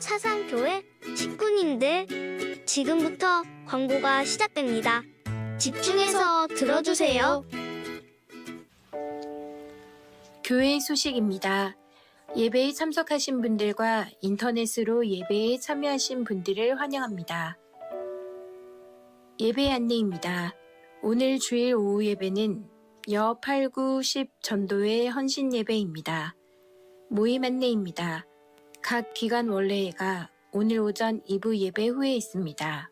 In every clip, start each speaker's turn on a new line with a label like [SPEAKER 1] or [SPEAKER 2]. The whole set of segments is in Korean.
[SPEAKER 1] 사상교회 식구님들, 지금부터 광고가 시작됩니다. 집중해서 들어주세요.
[SPEAKER 2] 교회 소식입니다. 예배에 참석하신 분들과 인터넷으로 예배에 참여하신 분들을 환영합니다. 예배 안내입니다. 오늘 주일 오후 예배는 여 8, 9, 10 전도회 헌신 예배입니다. 모임 안내입니다. 각 기관 원래회가 오늘 오전 2부 예배 후에 있습니다.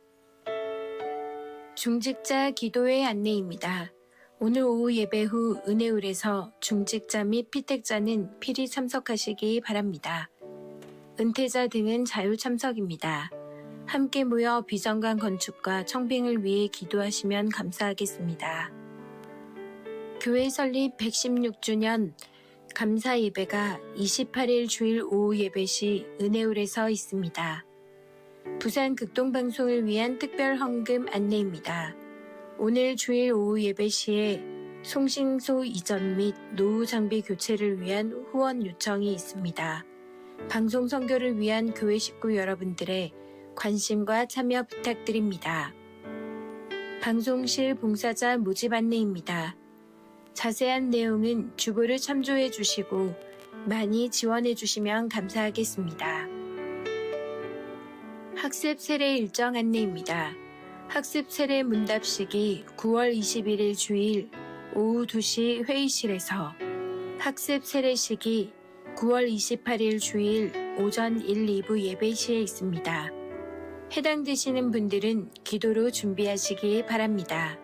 [SPEAKER 2] 중직자 기도회 안내입니다. 오늘 오후 예배 후 은혜울에서 중직자 및 피택자는 필히 참석하시기 바랍니다. 은퇴자 등은 자유 참석입니다. 함께 모여 비전관 건축과 청빙을 위해 기도하시면 감사하겠습니다. 교회 설립 116주년 감사 예배가 28일 주일 오후 예배 시 은혜울에서 있습니다. 부산 극동방송을 위한 특별 헌금 안내입니다. 오늘 주일 오후 예배 시에 송신소 이전 및 노후 장비 교체를 위한 후원 요청이 있습니다. 방송 선교를 위한 교회 식구 여러분들의 관심과 참여 부탁드립니다. 방송실 봉사자 모집 안내입니다. 자세한 내용은 주보를 참조해 주시고 많이 지원해 주시면 감사하겠습니다. 학습 세례 일정 안내입니다. 학습 세례 문답식이 9월 21일 주일 오후 2시 회의실에서, 학습 세례식이 9월 28일 주일 오전 1, 2부 예배 시에 있습니다. 해당되시는 분들은 기도로 준비하시기 바랍니다.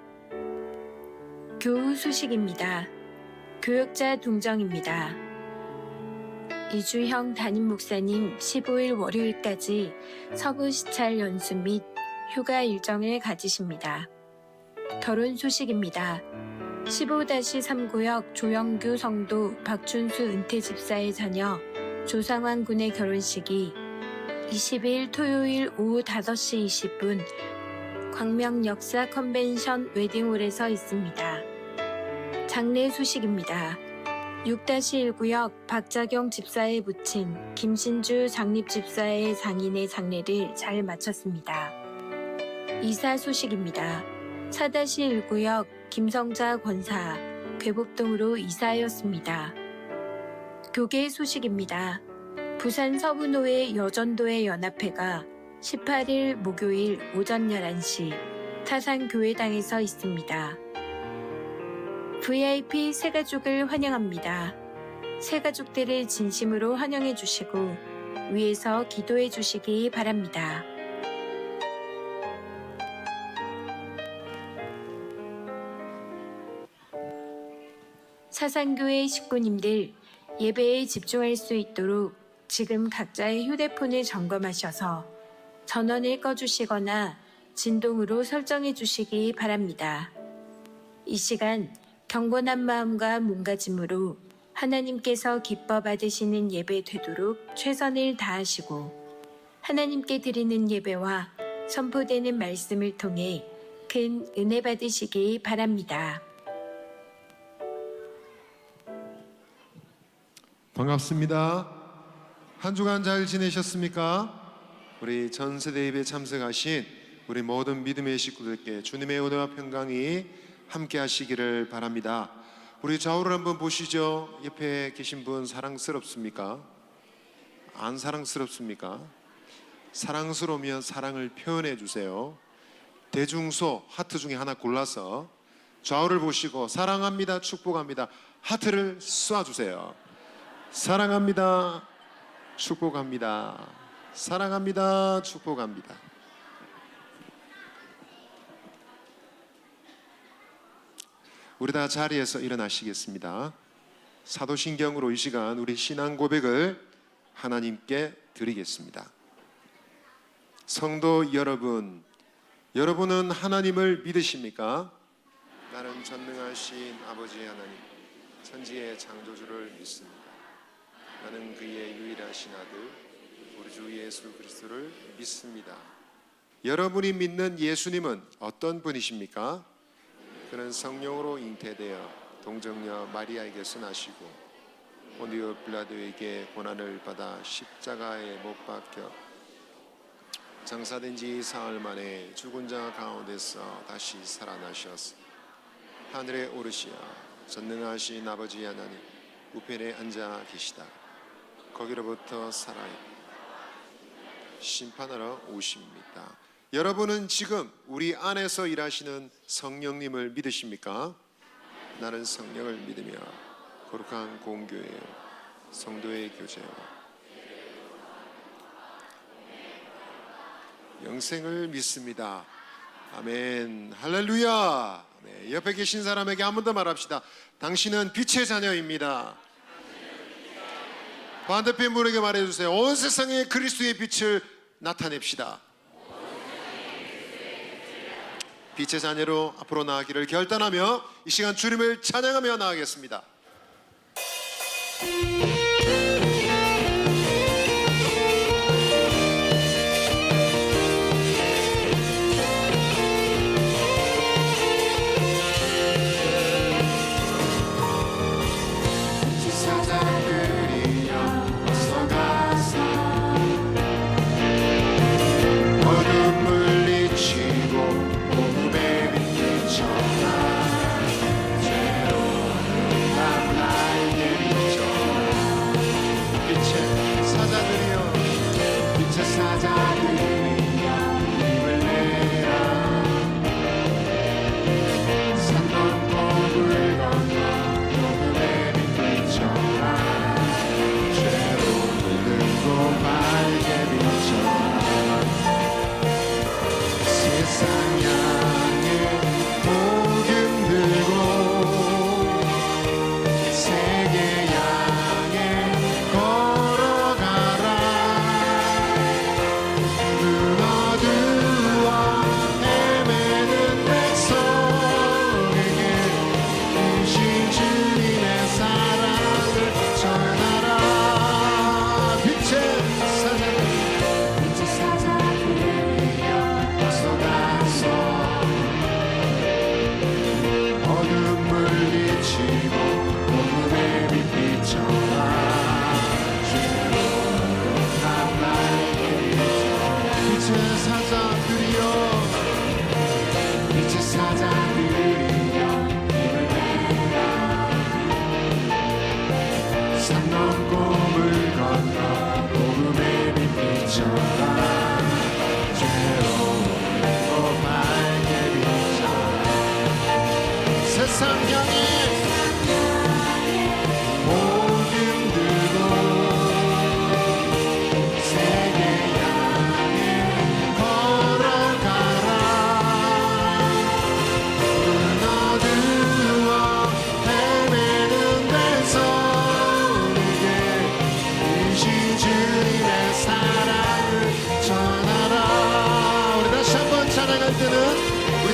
[SPEAKER 2] 교우 소식입니다. 교역자 동정입니다. 이주형 담임 목사님 15일 월요일까지 서부 시찰 연수 및 휴가 일정을 가지십니다. 결혼 소식입니다. 15-3구역 조영규 성도 박준수 은퇴 집사의 자녀 조상환 군의 결혼식이 20일 토요일 오후 5시 20분 광명 역사 컨벤션 웨딩홀에서 있습니다. 장례 소식입니다. 6-1구역 박자경 집사의 부친 김신주 장립집사의 장인의 장례를 잘 마쳤습니다. 이사 소식입니다. 4-1구역 김성자 권사 괴복동으로 이사하였습니다. 교계 소식입니다. 부산 서부노회 여전도회 연합회가 18일 목요일 오전 11시 타산교회당에서 있습니다. VIP 새가족을 환영합니다. 새가족들을 진심으로 환영해 주시고 위에서 기도해 주시기 바랍니다. 사상교회 식구님들, 예배에 집중할 수 있도록 지금 각자의 휴대폰을 점검하셔서 전원을 꺼주시거나 진동으로 설정해 주시기 바랍니다. 이 시간 경건한 마음과 몸가짐으로 하나님께서 기뻐 받으시는 예배 되도록 최선을 다하시고 하나님께 드리는 예배와 선포되는 말씀을 통해 큰 은혜 받으시기 바랍니다.
[SPEAKER 3] 반갑습니다. 한 주간 잘 지내셨습니까? 우리 전세대 예배 참석하신 우리 모든 믿음의 식구들께 주님의 은혜와 평강이 함께 하시기를 바랍니다. 우리 좌우를 한번 보시죠. 옆에 계신 분 사랑스럽습니까? 안 사랑스럽습니까? 사랑스러우면 사랑을 표현해 주세요. 대중소 하트 중에 하나 골라서 좌우를 보시고 사랑합니다, 축복합니다 하트를 쏴주세요. 사랑합니다, 축복합니다. 사랑합니다, 축복합니다. 우리 다 자리에서 일어나시겠습니다. 사도신경으로 이 시간 우리 신앙 고백을 하나님께 드리겠습니다. 성도 여러분, 여러분은 하나님을 믿으십니까? 나는 전능하신 아버지 하나님, 천지의 창조주를 믿습니다. 나는 그의 유일하신 아들 우리 주 예수 그리스도를 믿습니다. 여러분이 믿는 예수님은 어떤 분이십니까? 그는 성령으로 잉태되어 동정녀 마리아에게서 나시고 본디오 빌라도에게 고난을 받아 십자가에 못 박혀 장사된 지 사흘 만에 죽은 자 가운데서 다시 살아나셨으니 하늘에 오르시어 전능하신 아버지 하나님 우편에 앉아 계시다. 거기로부터 살아있고 심판하러 오십니다. 여러분은 지금 우리 안에서 일하시는 성령님을 믿으십니까? 나는 성령을 믿으며 거룩한 공교회요 성도의 교제요 영생을 믿습니다. 아멘. 할렐루야. 네, 옆에 계신 사람에게 한 번 더 말합시다. 당신은 빛의 자녀입니다. 반대편 분에게 말해주세요. 온 세상에 그리스도의 빛을 나타냅시다. 빛의 자녀로 앞으로 나아가기를 결단하며 이 시간 주님을 찬양하며 나아가겠습니다.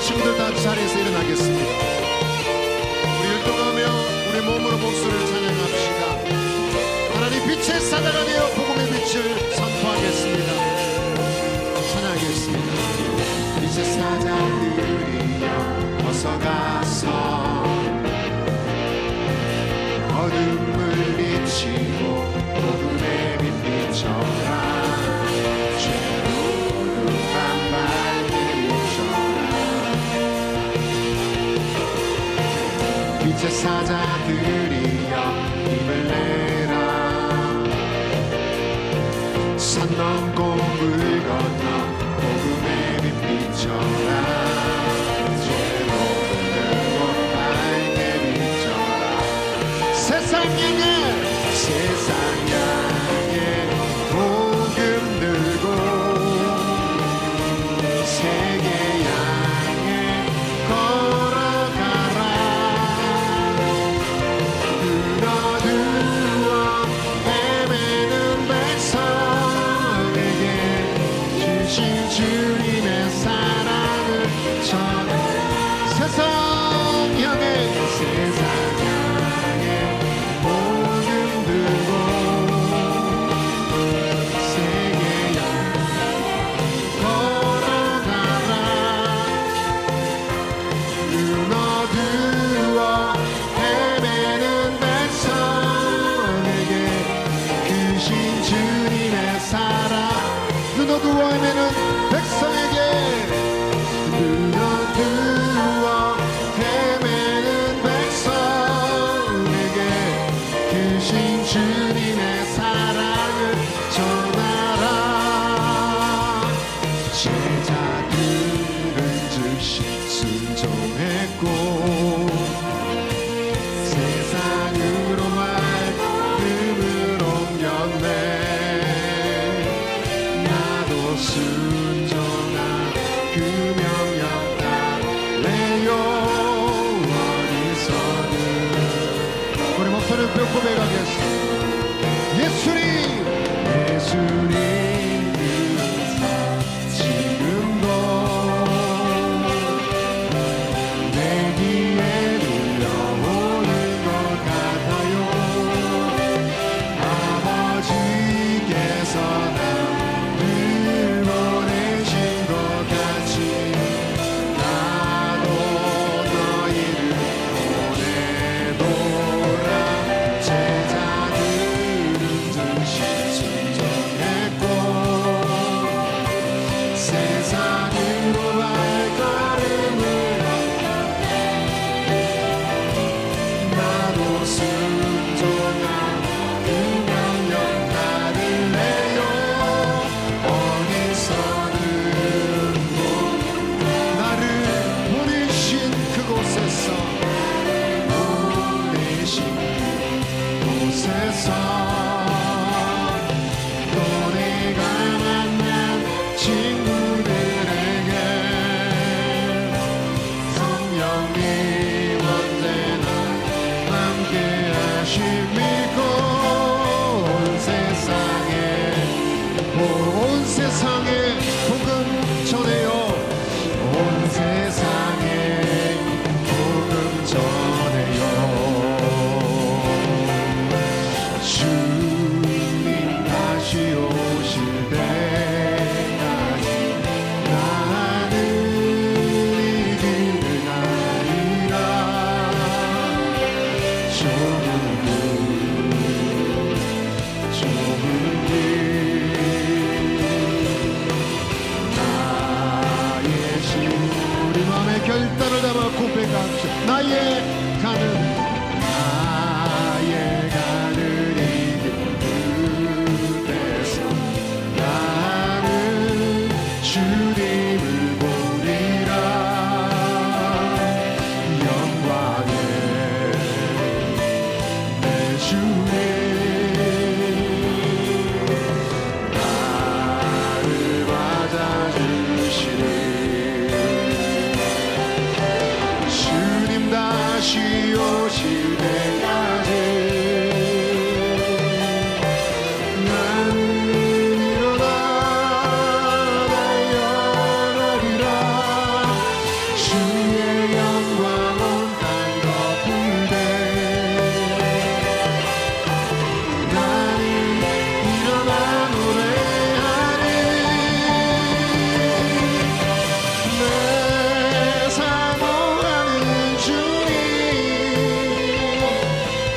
[SPEAKER 3] 친구들 다 자리에서 일어나겠습니다. 우리 율동하며 우리 몸으로 목소리를 찬양합시다. 하나님 빛의 사자가 되어 복음의 빛을 선포하겠습니다. 찬양하겠습니다. 빛의 사자들이여 어서 가서 어둠을 비치고 복음의 빛 비춰라. 빛의 사자들이여 힘을 내라. 산 넘고 물 건너 복음의 빛 비춰라. 죄로운 곳 밝게 비춰라. 세상 향해 복음 들고 세계 향해 걸어가라. 주님의 사랑을 주셨네. 나도 순종한 그 명령 따르래요. 어디서든 우리 목소리를 고백하겠습니다. 예수님 지금도 내 귀에 들려오는 것 같아요. 아버지께서 나를 보내신 것 같이 나도 너희를 보내노라. 제자들은 즉시 순종했고 세상으로 발걸음을 나도 순종한 그 명령 따르래요. 어디서든 나를 보내신 그곳에서 또 내가 만난 친구들에게 성령님 언제나 함께 하십니까. 온 세상에 복음 전해요. 온 세상에 복음 전해요. 주님 다시 오실 때까지 나는 이기는 아니라. 좁은 길 나의 신 우리 마음의 결단을 담아 고백합시다. 나의 가는 이 그대서 나는 주님을 보리라. 영광의 내 주님 나를 맞아주시리. 주님 다시 오실 때까지 나는 일어나 달려가리라. 주의 영광 온 땅 덮을 때 나는 일어나 노래하리. 내 사모하는 주님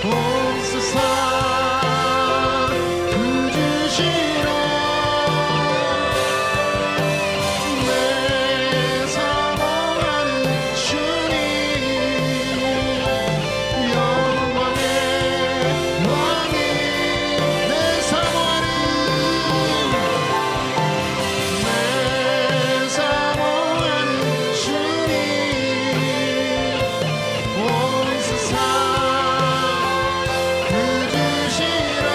[SPEAKER 3] 온 세상 그 주시라. 내 사모하는 주님 영광의 왕이 내 사모하는 주님 온 세상 그 주시라.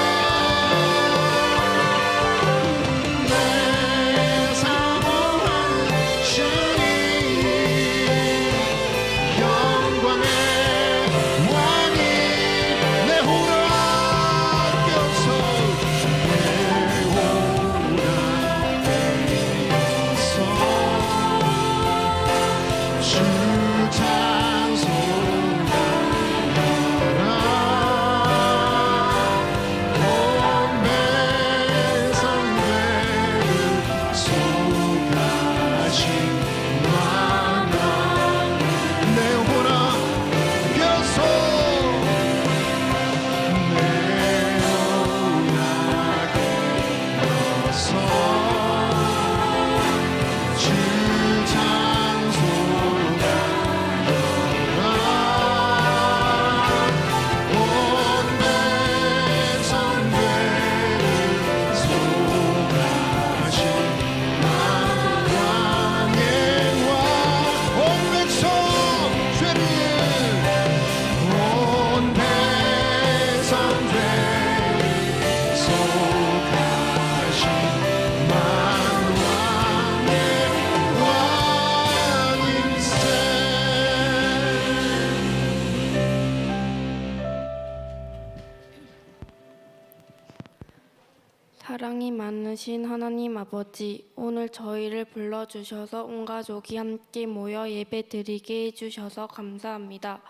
[SPEAKER 4] 사랑이 많으신 하나님 아버지, 오늘 저희를 불러주셔서 온 가족이 함께 모여 예배드리게 해주셔서 감사합니다.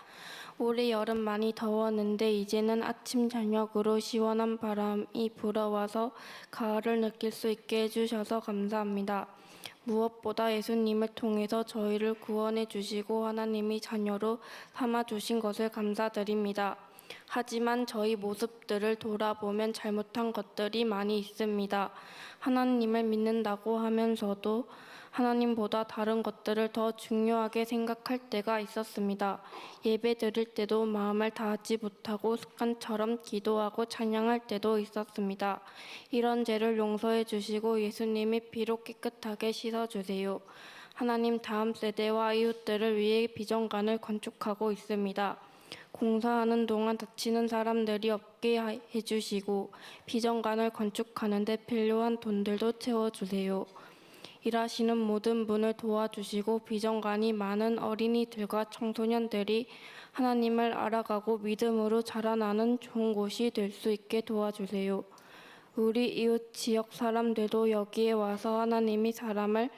[SPEAKER 4] 올해 여름 많이 더웠는데 이제는 아침 저녁으로 시원한 바람이 불어와서 가을을 느낄 수 있게 해주셔서 감사합니다. 무엇보다 예수님을 통해서 저희를 구원해 주시고 하나님이 자녀로 삼아 주신 것을 감사드립니다. 하지만 저희 모습들을 돌아보면 잘못한 것들이 많이 있습니다. 하나님을 믿는다고 하면서도 하나님보다 다른 것들을 더 중요하게 생각할 때가 있었습니다. 예배 드릴 때도 마음을 다하지 못하고 습관처럼 기도하고 찬양할 때도 있었습니다. 이런 죄를 용서해 주시고 예수님이 피로 깨끗하게 씻어 주세요. 하나님, 다음 세대와 이웃들을 위해 비전관을 건축하고 있습니다. 공사하는 동안 다치는 사람들이 없게 해주시고 비전관을 건축하는 데 필요한 돈들도 채워주세요. 일하시는 모든 분을 도와주시고 비전관이 많은 어린이들과 청소년들이 하나님을 알아가고 믿음으로 자라나는 좋은 곳이 될 수 있게 도와주세요. 우리 이웃 지역 사람들도 여기에 와서 하나님이 사랑을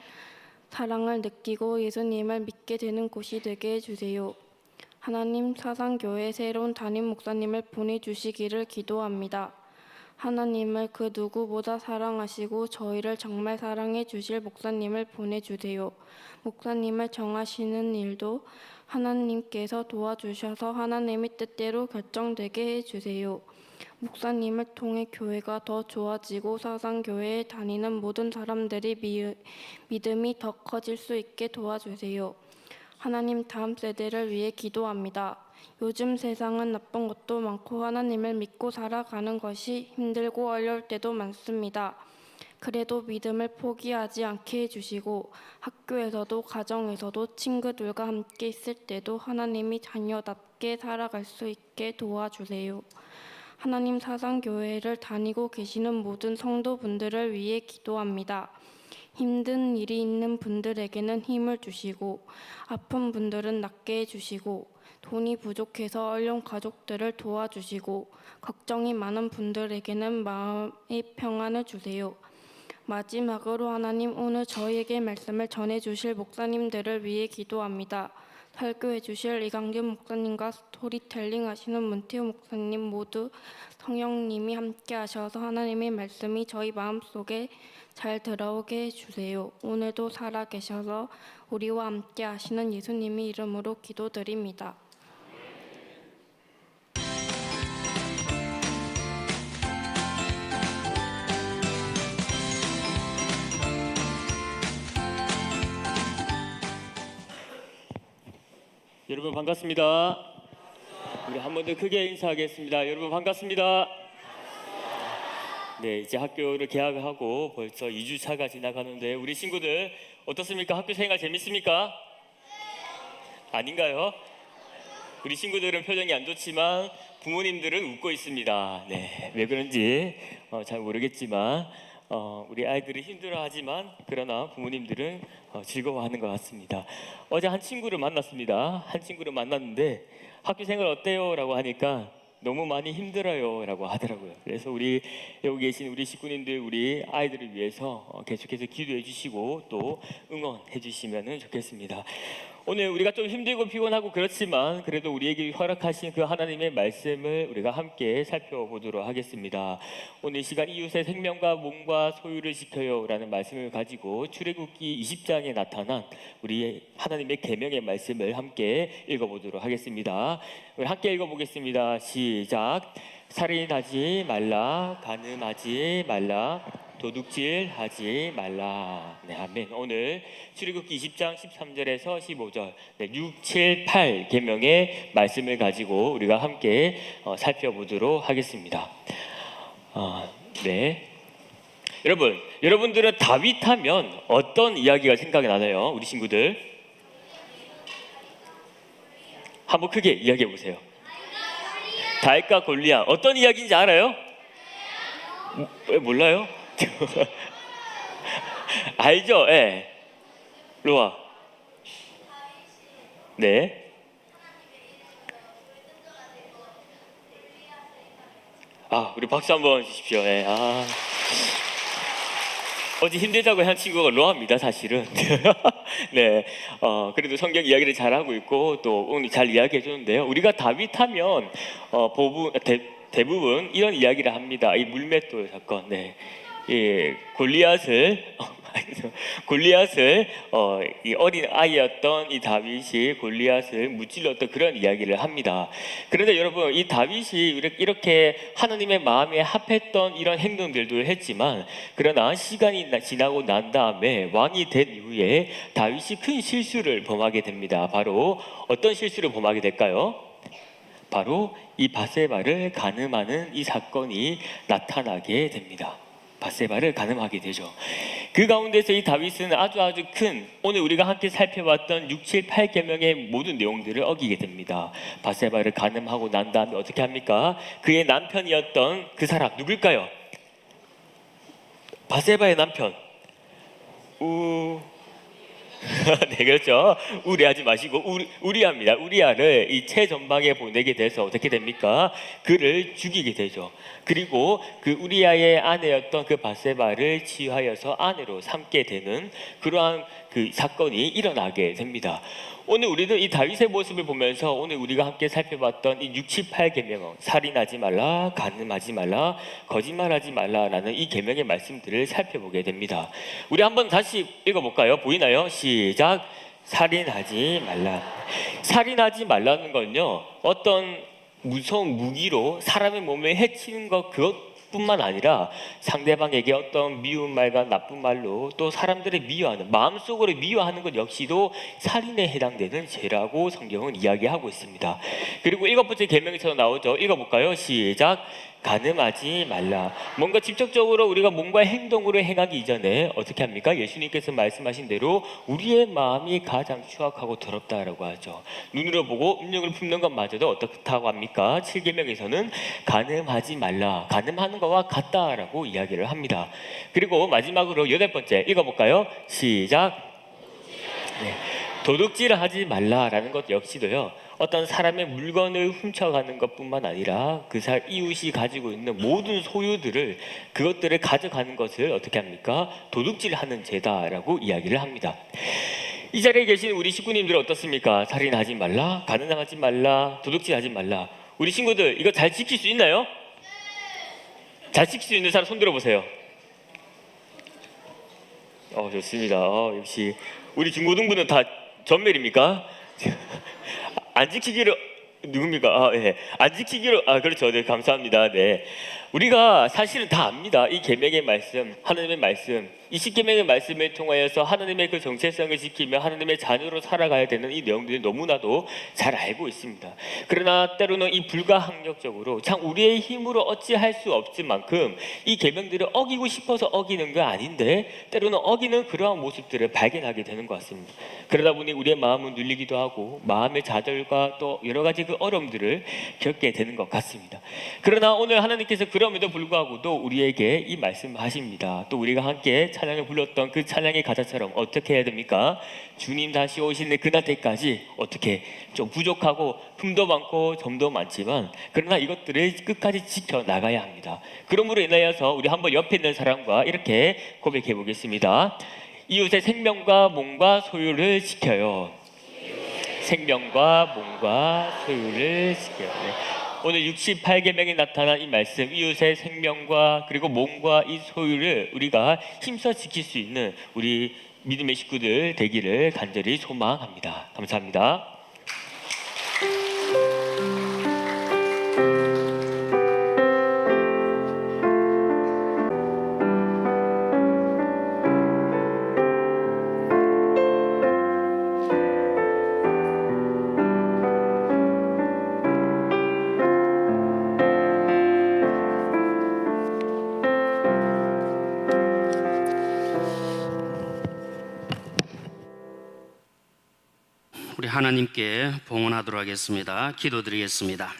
[SPEAKER 4] 느끼고 예수님을 믿게 되는 곳이 되게 해주세요. 하나님, 사상교회 새로운 담임 목사님을 보내주시기를 기도합니다. 하나님을 그 누구보다 사랑하시고 저희를 정말 사랑해 주실 목사님을 보내주세요. 목사님을 정하시는 일도 하나님께서 도와주셔서 하나님의 뜻대로 결정되게 해주세요. 목사님을 통해 교회가 더 좋아지고 사상교회에 다니는 모든 사람들이 믿음이 더 커질 수 있게 도와주세요. 하나님, 다음 세대를 위해 기도합니다. 요즘 세상은 나쁜 것도 많고 하나님을 믿고 살아가는 것이 힘들고 어려울 때도 많습니다. 그래도 믿음을 포기하지 않게 해주시고 학교에서도 가정에서도 친구들과 함께 있을 때도 하나님이 자녀답게 살아갈 수 있게 도와주세요. 하나님, 사상교회를 다니고 계시는 모든 성도분들을 위해 기도합니다. 힘든 일이 있는 분들에게는 힘을 주시고 아픈 분들은 낫게 해주시고 돈이 부족해서 어려운 가족들을 도와주시고 걱정이 많은 분들에게는 마음의 평안을 주세요. 마지막으로 하나님, 오늘 저희에게 말씀을 전해주실 목사님들을 위해 기도합니다. 설교해 주실 이강균 목사님과 스토리텔링 하시는 문태우 목사님 모두 성령님이 함께 하셔서 하나님의 말씀이 저희 마음속에 잘 들어오게 해주세요. 오늘도 살아계셔서 우리와 함께 하시는 예수님의 이름으로 기도드립니다.
[SPEAKER 5] 여러분 반갑습니다. 우리 한 번 더 크게 인사하겠습니다. 여러분 반갑습니다. 네, 이제 학교를 개학하고 벌써 2주차가 지나가는데 우리 친구들 어떻습니까? 학교 생활 재밌습니까? 아닌가요? 우리 친구들은 표정이 안 좋지만 부모님들은 웃고 있습니다. 네, 왜 그런지 잘 모르겠지만 우리 아이들이 힘들어하지만 그러나 부모님들은 즐거워하는 것 같습니다. 어제 한 친구를 만났습니다. 한 친구를 만났는데 학교 생활 어때요? 라고 하니까 너무 많이 힘들어요 라고 하더라고요. 그래서 우리 여기 계신 우리 식구님들, 우리 아이들을 위해서 계속해서 기도해 주시고 또 응원해 주시면 좋겠습니다. 오늘 우리가 좀 힘들고 피곤하고 그렇지만 그래도 우리에게 허락하신 그 하나님의 말씀을 우리가 함께 살펴보도록 하겠습니다. 오늘 이 시간 이웃의 생명과 몸과 소유를 지켜요 라는 말씀을 가지고 출애굽기 20장에 나타난 우리 하나님의 계명의 말씀을 함께 읽어보도록 하겠습니다. 우리 함께 읽어보겠습니다. 시작. 살인하지 말라, 간음하지 말라, 도둑질하지 말라. 네, 아멘. 오늘 출애굽기 20장 13절에서 15절 6, 7, 8 계명의 말씀을 가지고 우리가 함께 살펴보도록 하겠습니다. 네. 여러분들은 다윗 하면 어떤 이야기가 생각이 나나요? 우리 친구들 한번 크게 이야기해 보세요. 다윗과 골리앗. 어떤 이야기인지 알아요? 왜 몰라요? 알죠? 예. 로아. 네. 우리 박수 한번 주십시오. 예. 어제 힘들다고 한 친구가 로아입니다, 사실은. 네, 그래도 성경 이야기를 잘 하고 있고 또 오늘 잘 이야기해 주는데요. 우리가 다윗하면 대부분 이런 이야기를 합니다. 이 물맷돌 사건, 네, 골리앗을 이 어린 아이였던 이 다윗이 골리앗을 무찔렀던 그런 이야기를 합니다. 그런데 여러분, 이 다윗이 이렇게 하나님의 마음에 합했던 이런 행동들도 했지만, 그러나 시간이 지나고 난 다음에 왕이 된 이후에 다윗이 큰 실수를 범하게 됩니다. 바로 어떤 실수를 범하게 될까요? 바로 이 바세바를 간음하는 이 사건이 나타나게 됩니다. 바세바를 간음하게 되죠. 그 가운데서 이 다윗은 아주 큰, 오늘 우리가 함께 살펴봤던 6, 7, 8계명의 모든 내용들을 어기게 됩니다. 바세바를 간음하고 난 다음에 어떻게 합니까? 그의 남편이었던 그 사람 누굴까요? 바세바의 남편 네, 그렇죠. 우리하지 마시고 우리아입니다. 우리아를 이 최전방에 보내게 돼서 어떻게 됩니까? 그를 죽이게 되죠. 그리고 그 우리아의 아내였던 그 바세바를 치유하여서 아내로 삼게 되는 그러한 그 사건이 일어나게 됩니다. 오늘 우리는 이 다윗의 모습을 보면서 오늘 우리가 함께 살펴봤던 이 6, 7, 8계명, 살인하지 말라, 간음하지 말라, 거짓말하지 말라라는 이 계명의 말씀들을 살펴보게 됩니다. 우리 한번 다시 읽어볼까요? 보이나요? 시작. 살인하지 말라. 살인하지 말라는 건요, 어떤 무서운 무기로 사람의 몸을 해치는 그것뿐만 아니라 상대방에게 어떤 미운 말과 나쁜 말로 또 사람들을 미워하는, 마음속으로 미워하는 것 역시도 살인에 해당되는 죄라고 성경은 이야기하고 있습니다. 그리고 7번째 계명에서 나오죠. 읽어볼까요? 시작. 간음하지 말라. 뭔가 직접적으로 우리가 몸과 행동으로 행하기 이전에 어떻게 합니까? 예수님께서 말씀하신 대로 우리의 마음이 가장 추악하고 더럽다라고 하죠. 눈으로 보고 음욕을 품는 것마저도 어떻다고 합니까? 7계명에서는 간음하지 말라, 간음하는 것과 같다라고 이야기를 합니다. 그리고 마지막으로 8번째 읽어볼까요? 시작. 네. 도둑질을 하지 말라라는 것 역시도요, 어떤 사람의 물건을 훔쳐가는 것뿐만 아니라 그 이웃이 가지고 있는 모든 소유들을, 그것들을 가져가는 것을 어떻게 합니까? 도둑질하는 죄다라고 이야기를 합니다. 이 자리에 계신 우리 식구님들 어떻습니까? 살인하지 말라, 간음하지 말라, 도둑질하지 말라. 우리 친구들 이거 잘 지킬 수 있나요? 잘 지킬 수 있는 사람 손 들어보세요. 좋습니다. 역시 우리 중고등부는 다 전멸입니까? 안 지키기로 누굽니까? 예. 안 지키기로 그렇죠. 네, 감사합니다. 네. 우리가 사실은 다 압니다. 이 계명의 말씀, 하나님의 말씀, 이 10계명의 말씀을 통하여서 하나님의 그 정체성을 지키며 하나님의 자녀로 살아가야 되는 이 내용들이 너무나도 잘 알고 있습니다. 그러나 때로는 이 불가항력적으로 참 우리의 힘으로 어찌할 수 없을 만큼 이 계명들을 어기고 싶어서 어기는 거 아닌데 때로는 어기는 그러한 모습들을 발견하게 되는 것 같습니다. 그러다 보니 우리의 마음은 눌리기도 하고 마음의 좌절과 또 여러 가지 그 어려움들을 겪게 되는 것 같습니다. 그러나 오늘 하나님께서 그럼에도 불구하고도 우리에게 이 말씀을 하십니다. 또 우리가 함께 찬양을 불렀던 그 찬양의 가사처럼 어떻게 해야 됩니까? 주님 다시 오시는 그날 때까지 어떻게 좀 부족하고 품도 많고 점도 많지만 그러나 이것들을 끝까지 지켜나가야 합니다. 그러므로 인하여서 우리 한번 옆에 있는 사람과 이렇게 고백해 보겠습니다. 이웃의 생명과 몸과 소유를 지켜요. 생명과 몸과 소유를 지켜요. 네. 오늘 68계명에 나타난 이 말씀, 이웃의 생명과 그리고 몸과 이 소유를 우리가 힘써 지킬 수 있는 우리 믿음의 식구들 되기를 간절히 소망합니다. 감사합니다.
[SPEAKER 6] 우리 하나님께 봉헌하도록 하겠습니다. 기도드리겠습니다.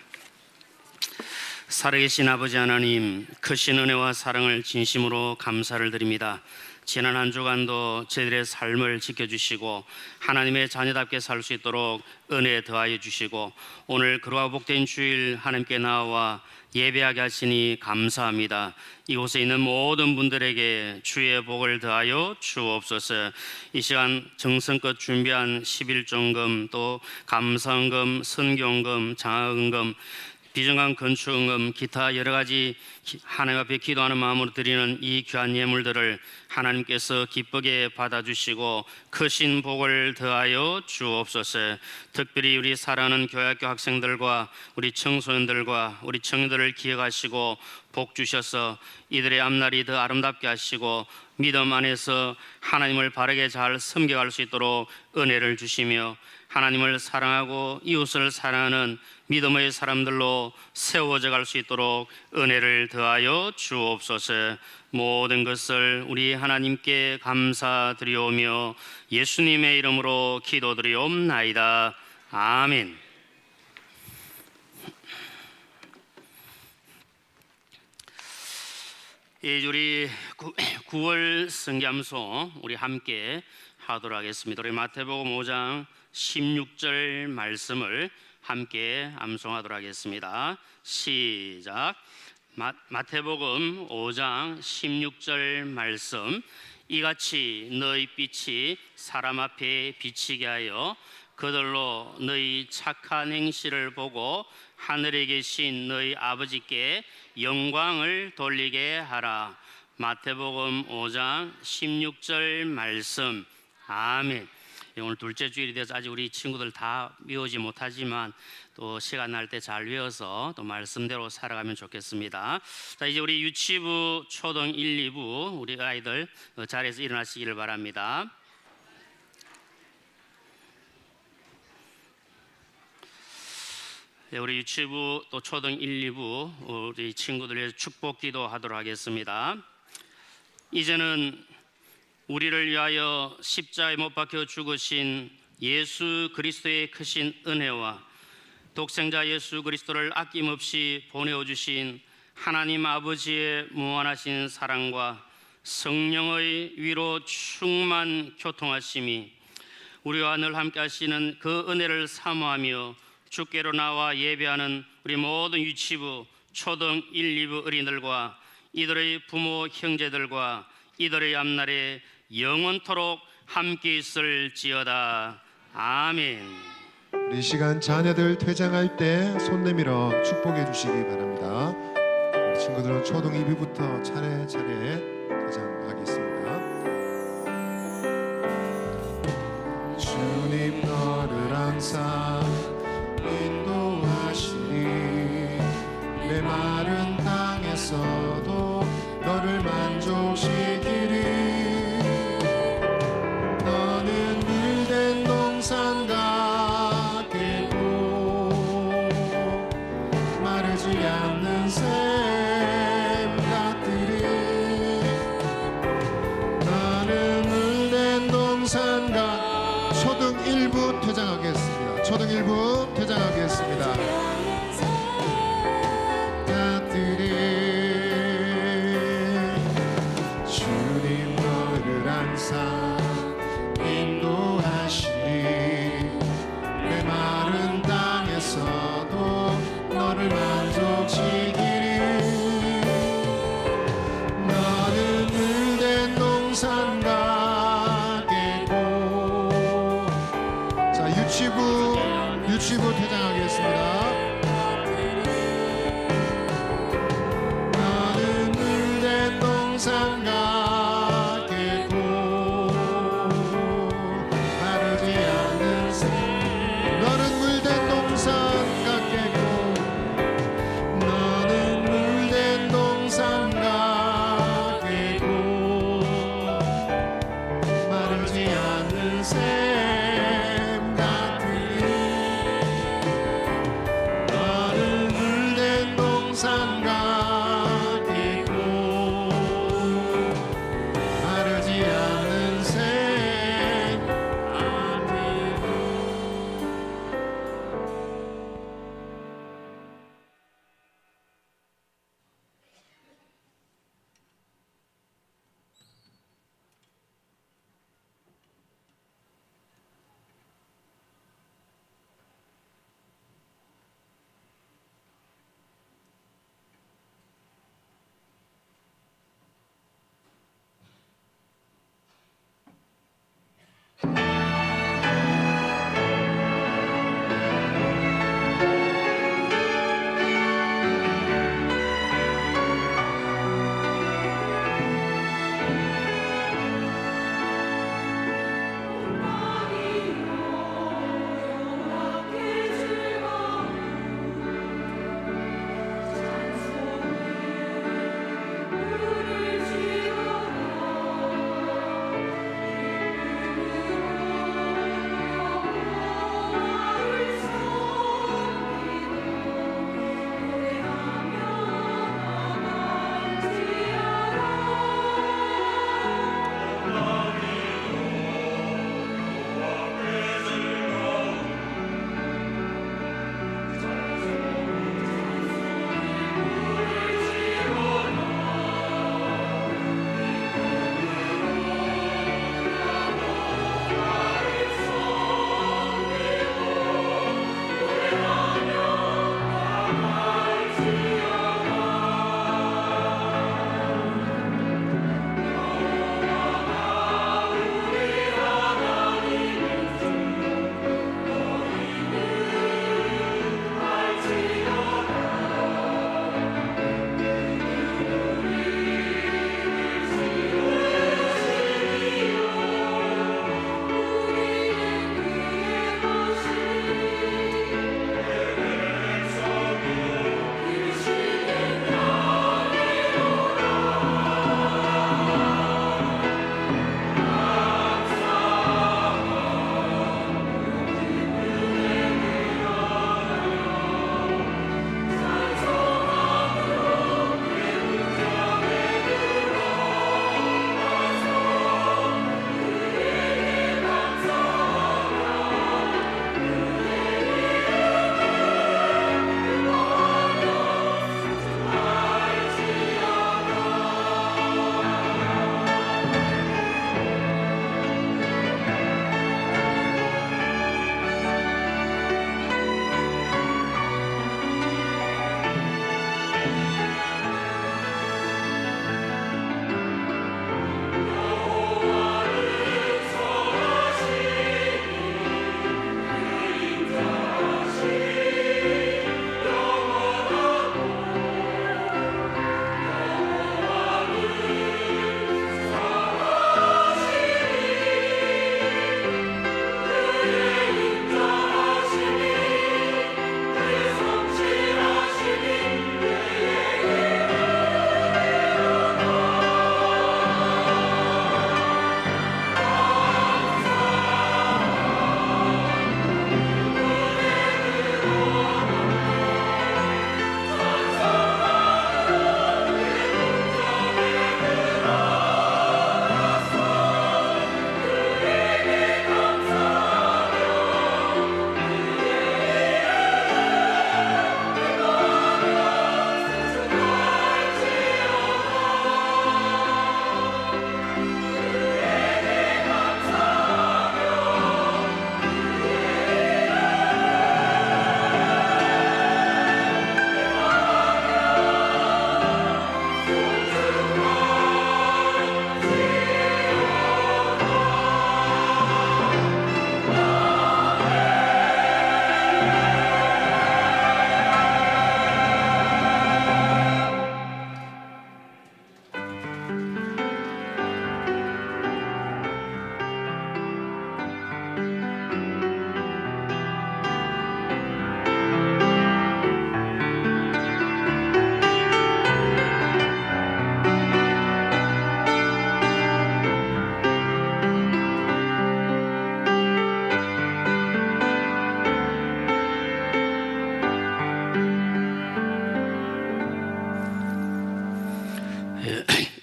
[SPEAKER 6] 살아계신 아버지 하나님, 크신 은혜와 사랑을 진심으로 감사를 드립니다. 지난 한 주간도 저희들의 삶을 지켜주시고 하나님의 자녀답게 살 수 있도록 은혜 더하여 주시고 오늘 그러한 복된 주일 하나님께 나와 예배하게 하시니 감사합니다. 이곳에 있는 모든 분들에게 주의 복을 더하여 주옵소서. 이 시간 정성껏 준비한 11종금 또 감사헌금, 선교헌금, 장학헌금, 비정한 건축헌금, 기타 여러 가지 하나님 앞에 기도하는 마음으로 드리는 이 귀한 예물들을 하나님께서 기쁘게 받아주시고 크신 복을 더하여 주옵소서. 특별히 우리 사랑하는 교회학교 학생들과 우리 청소년들과 우리 청년들을 기억하시고 복 주셔서 이들의 앞날이 더 아름답게 하시고 믿음 안에서 하나님을 바르게 잘 섬겨갈 수 있도록 은혜를 주시며 하나님을 사랑하고 이웃을 사랑하는 믿음의 사람들로 세워져 갈 수 있도록 은혜를 더하여 주옵소서. 모든 것을 우리 하나님께 감사드리오며 예수님의 이름으로 기도드리옵나이다. 아멘. 우리 9월 성경암송 우리 함께 하도록 하겠습니다. 우리 마태복음 5장 16절 말씀을 함께 암송하도록 하겠습니다. 시작. 마태복음 5장 16절 말씀. 이같이 너희 빛이 사람 앞에 비치게 하여 그들로 너희 착한 행실을 보고 하늘에 계신 너희 아버지께 영광을 돌리게 하라. 마태복음 5장 16절 말씀. 아멘. 오늘 둘째 주일이 돼서 아직 우리 친구들 다 외우지 못하지만 또 시간 날 때 잘 외워서 또 말씀대로 살아가면 좋겠습니다. 자, 이제 우리 유치부, 초등 1, 2부 우리 아이들 자리에서 일어나시기를 바랍니다. 네, 우리 유치부 또 초등 1, 2부 우리 친구들 위해서 축복 기도하도록 하겠습니다. 이제는 우리를 위하여 십자가에 못 박혀 죽으신 예수 그리스도의 크신 은혜와 독생자 예수 그리스도를 아낌없이 보내어 주신 하나님 아버지의 무한하신 사랑과 성령의 위로 충만 교통하심이 우리와 늘 함께 하시는 그 은혜를 사모하며 주께로 나와 예배하는 우리 모든 유치부, 초등 1, 2부 어린이들과 이들의 부모, 형제들과 이들의 앞날에 영원토록 함께 있을지어다. 아멘.
[SPEAKER 3] 우리 시간 자녀들 퇴장할 때 손 내밀어 축복해 주시기 바랍니다. 우리 친구들은 초등 2부부터 차례차례 퇴장하겠습니다. 주님 너를 항상 인도하시니 내 마른 땅에서도 너를 만족시키리. 너는 물된 동산 같겠고 마르지 않는 샘 같으리. 너는 물된 동산 같. 초등 1부 퇴장하겠습니다. 초등 1부 퇴장하겠습니다. 유치부 퇴장하겠습니다. 너는 물된 동산 같겠고 마르지 않는 샘. 너는 물된 동산 같겠고 너는 물된 동산 같겠고 마르지 않는 샘.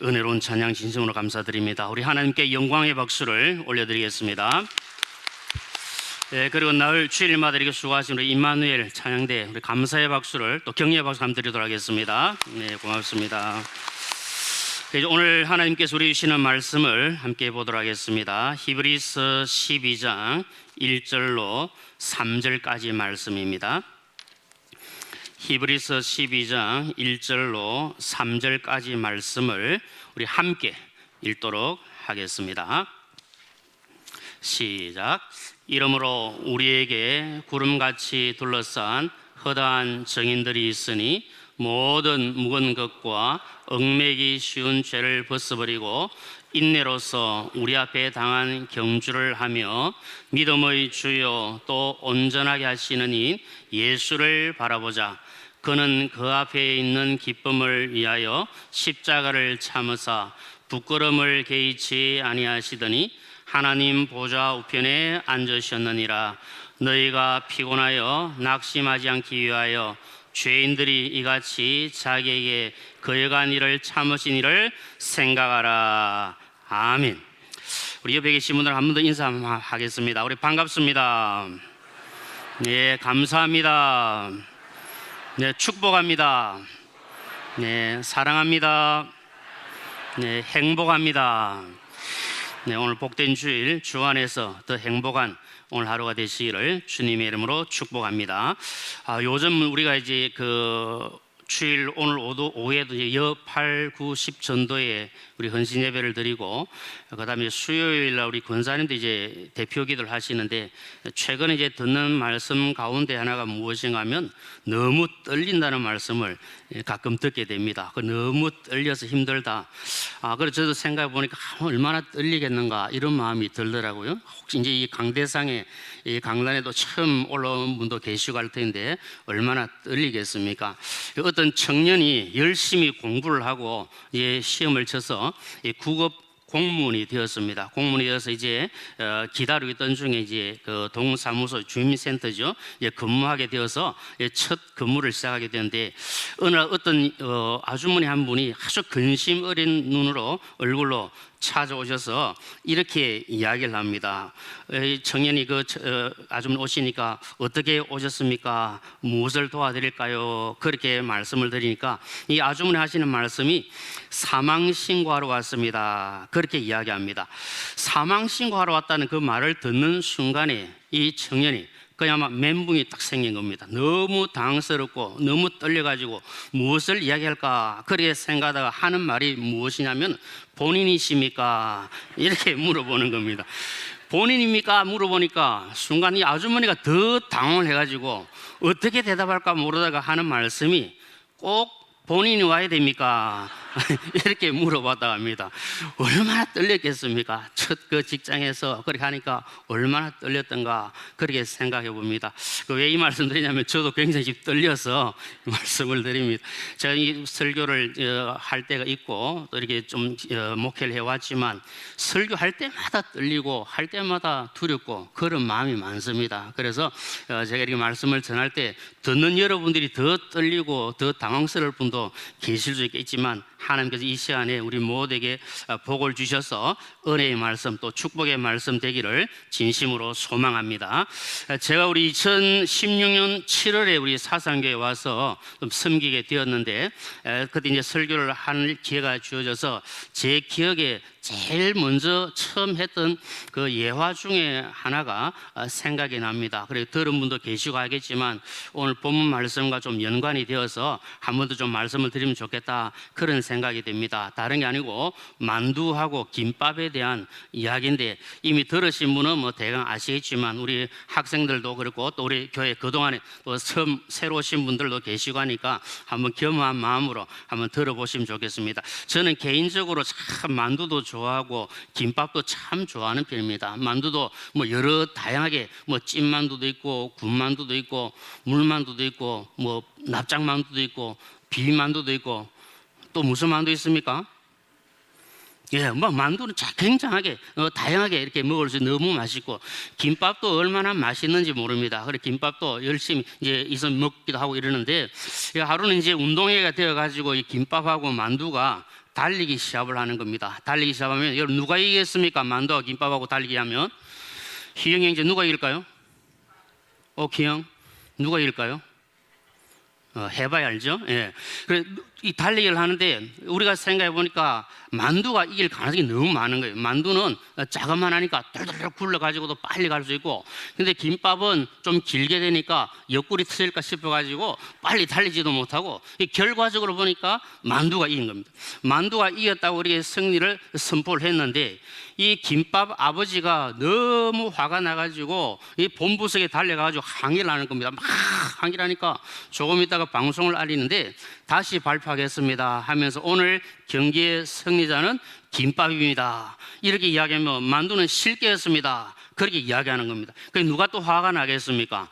[SPEAKER 6] 은혜로운 찬양 진심으로 감사드립니다. 우리 하나님께 영광의 박수를 올려드리겠습니다. 네, 그리고 나흘 주일마다 이렇게 수고하신 우리 임마누엘 찬양대 우리 감사의 박수를 또 격려의 박수 한번 드리도록 하겠습니다. 네, 고맙습니다. 이제 오늘 하나님께서 우리 주시는 말씀을 함께 보도록 하겠습니다. 히브리서 12장 1절로 3절까지 말씀입니다. 히브리서 12장 1절로 3절까지 말씀을 우리 함께 읽도록 하겠습니다. 시작. 이러므로 우리에게 구름같이 둘러싼 허다한 증인들이 있으니 모든 묵은 것과 얽매기 쉬운 죄를 벗어버리고 인내로서 우리 앞에 당한 경주를 하며 믿음의 주요 또 온전하게 하시는 이 예수를 바라보자. 그는 그 앞에 있는 기쁨을 위하여 십자가를 참으사 부끄러움을 개의치 아니하시더니 하나님 보좌 우편에 앉으셨느니라. 너희가 피곤하여 낙심하지 않기 위하여 죄인들이 이같이 자기에게 거역한 일을 참으신 일을 생각하라. 아멘. 우리 옆에 계신 분들 한 번 더 인사하겠습니다. 우리 반갑습니다. 네, 감사합니다. 네, 축복합니다. 네, 사랑합니다. 네, 행복합니다. 네, 오늘 복된 주일 주 안에서 더 행복한 오늘 하루가 되시기를 주님의 이름으로 축복합니다. 요즘 우리가 이제 그 주일 오늘 오후에도 이제 8, 9, 10 전도에 우리 헌신 예배를 드리고 그다음에 수요일 날 우리 권사님도 이제 대표 기도를 하시는데 최근에 이제 듣는 말씀 가운데 하나가 무엇인가 하면 너무 떨린다는 말씀을 가끔 듣게 됩니다. 너무 떨려서 힘들다. 그래서 저도 생각해 보니까 얼마나 떨리겠는가 이런 마음이 들더라고요. 혹시 이제 이 강대상에 이 강단에도 처음 올라온 분도 계시고 할 텐데 얼마나 떨리겠습니까? 어떤 청년이 열심히 공부를 하고 시험을 쳐서 국업 공무원이 되었습니다. 공무원이 되어서 이제 기다리고 있던 중에 이제 그 동사무소 주민센터죠. 근무하게 되어서 첫 근무를 시작하게 되는데 어느 날 어떤 아주머니 한 분이 아주 근심 어린 눈으로 얼굴로 찾아오셔서 이렇게 이야기를 합니다. 청년이 그 아주머니 오시니까 어떻게 오셨습니까? 무엇을 도와드릴까요? 그렇게 말씀을 드리니까 이 아주머니 하시는 말씀이 사망신고하러 왔습니다. 그렇게 이야기합니다. 사망신고하러 왔다는 그 말을 듣는 순간에 이 청년이 그야말로 멘붕이 딱 생긴 겁니다. 너무 당황스럽고 너무 떨려가지고 무엇을 이야기할까 그렇게 생각하다가 하는 말이 무엇이냐면 본인이십니까? 이렇게 물어보는 겁니다. 본인입니까? 물어보니까 순간 이 아주머니가 더 당황을 해가지고 어떻게 대답할까 모르다가 하는 말씀이 꼭 본인이 와야 됩니까? 이렇게 물어봤다고 합니다. 얼마나 떨렸겠습니까? 첫 그 직장에서 그렇게 하니까 얼마나 떨렸던가 그렇게 생각해 봅니다. 왜 이 말씀 드리냐면 저도 굉장히 떨려서 말씀을 드립니다. 제가 이 설교를 할 때가 있고 또 이렇게 좀 목회를 해왔지만 설교할 때마다 떨리고 할 때마다 두렵고 그런 마음이 많습니다. 그래서 제가 이렇게 말씀을 전할 때 듣는 여러분들이 더 떨리고 더 당황스러울 분도 계실 수 있겠지만 하나님께서 이 시간에 우리 모두에게 복을 주셔서 은혜의 말씀 또 축복의 말씀 되기를 진심으로 소망합니다. 제가 우리 2016년 7월에 우리 사상교회에 와서 좀 섬기게 되었는데 그때 이제 설교를 할 기회가 주어져서 제 기억에 제일 먼저 처음 했던 그 예화 중에 하나가 생각이 납니다. 그리고 들은 분도 계시고 하겠지만 오늘 본문 말씀과 좀 연관이 되어서 한 번 더 좀 말씀을 드리면 좋겠다 그런 생각이 됩니다. 다른 게 아니고 만두하고 김밥에 대한 이야기인데 이미 들으신 분은 뭐 대강 아시겠지만 우리 학생들도 그렇고 또 우리 교회 그동안에 또 처음 새로 오신 분들도 계시고 하니까 한번 겸허한 마음으로 한번 들어보시면 좋겠습니다. 저는 개인적으로 참 만두도 좋아하고 김밥도 참 좋아하는 편입니다. 만두도 뭐 여러 다양하게 뭐 찐만두도 있고 군만두도 있고 물만두도 있고 뭐 납작만두도 있고 비빔만두도 있고 또 무슨 만두 있습니까? 뭐 만두는 굉장하게 다양하게 이렇게 먹을 수 너무 맛있고 김밥도 얼마나 맛있는지 모릅니다. 그래 김밥도 열심히 이제 있어 먹기도 하고 이러는데 하루는 이제 운동회가 되어 가지고 이 김밥하고 만두가 달리기 시합을 하는 겁니다. 달리기 시합하면 여러분 누가 이기겠습니까? 만두와 김밥하고 달리기 하면 희영 형제 누가 이길까요? 기영 누가 이길까요? 해봐야 알죠. 예. 그래 이 달리기를 하는데 우리가 생각해 보니까 만두가 이길 가능성이 너무 많은 거예요. 만두는 자그만 하니까 덜덜덜 굴러 가지고도 빨리 갈 수 있고, 근데 김밥은 좀 길게 되니까 옆구리 터질까 싶어 가지고 빨리 달리지도 못하고, 결과적으로 보니까 만두가 이긴 겁니다. 만두가 이겼다고 우리가 승리를 선포를 했는데, 이 김밥 아버지가 너무 화가 나가지고 이 본부석에 달려가지고 항의를 하는 겁니다. 막 항의를 하니까 조금 있다가 방송을 알리는데 다시 발표하겠습니다 하면서 오늘 경기의 승리자는 김밥입니다 이렇게 이야기하면 만두는 실패했습니다 그렇게 이야기하는 겁니다. 그래서 누가 또 화가 나겠습니까?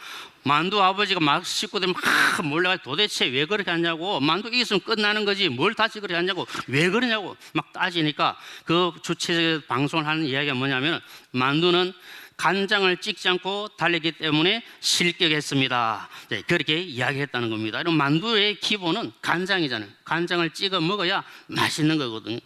[SPEAKER 6] 만두 아버지가 막 식구들 막 몰려가 도대체 왜 그렇게 하냐고, 만두 이겼으면 끝나는 거지 뭘 다시 그렇게 하냐고, 왜 그러냐고 막 따지니까 그 주최 방송을 하는 이야기가 뭐냐면 만두는 간장을 찍지 않고 달리기 때문에 실격했습니다. 네, 그렇게 이야기했다는 겁니다. 이런 만두의 기본은 간장이잖아요. 간장을 찍어 먹어야 맛있는 거거든요.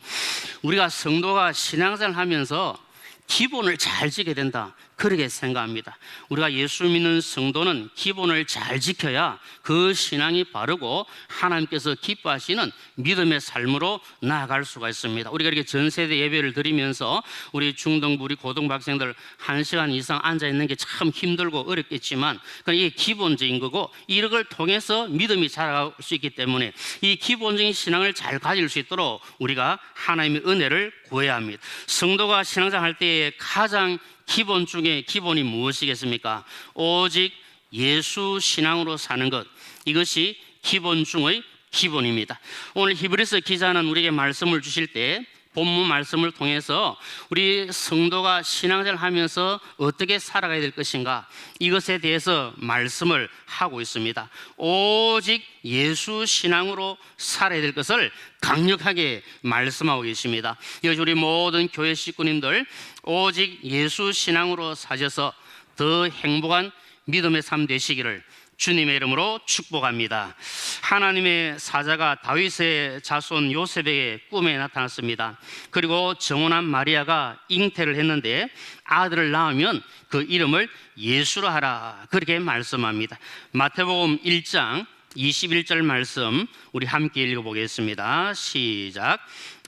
[SPEAKER 6] 우리가 성도가 신앙생활 하면서 기본을 잘 지켜야 된다 그렇게 생각합니다. 우리가 예수 믿는 성도는 기본을 잘 지켜야 그 신앙이 바르고 하나님께서 기뻐하시는 믿음의 삶으로 나아갈 수가 있습니다. 우리가 이렇게 전세대 예배를 드리면서 우리 중등부 우리 고등부 학생들 1시간 이상 앉아있는 게 참 힘들고 어렵겠지만 이게 기본적인 거고, 이걸 통해서 믿음이 자라갈 수 있기 때문에 이 기본적인 신앙을 잘 가질 수 있도록 우리가 하나님의 은혜를 구해야 합니다. 성도가 신앙생활 할 때에 가장 기본 중에 기본이 무엇이겠습니까? 오직 예수 신앙으로 사는 것, 이것이 기본 중의 기본입니다. 오늘 히브리서 기자는 우리에게 말씀을 주실 때 본문 말씀을 통해서 우리 성도가 신앙생활을 하면서 어떻게 살아가야 될 것인가, 이것에 대해서 말씀을 하고 있습니다. 오직 예수 신앙으로 살아야 될 것을 강력하게 말씀하고 계십니다. 이것이 우리 모든 교회 식구님들 오직 예수 신앙으로 사셔서 더 행복한 믿음의 삶 되시기를 주님의 이름으로 축복합니다. 하나님의 사자가 다윗의 자손 요셉에게 꿈에 나타났습니다. 그리고 정혼한 마리아가 잉태를 했는데 아들을 낳으면 그 이름을 예수로 하라 그렇게 말씀합니다. 마태복음 1장 21절 말씀 우리 함께 읽어보겠습니다. 시작.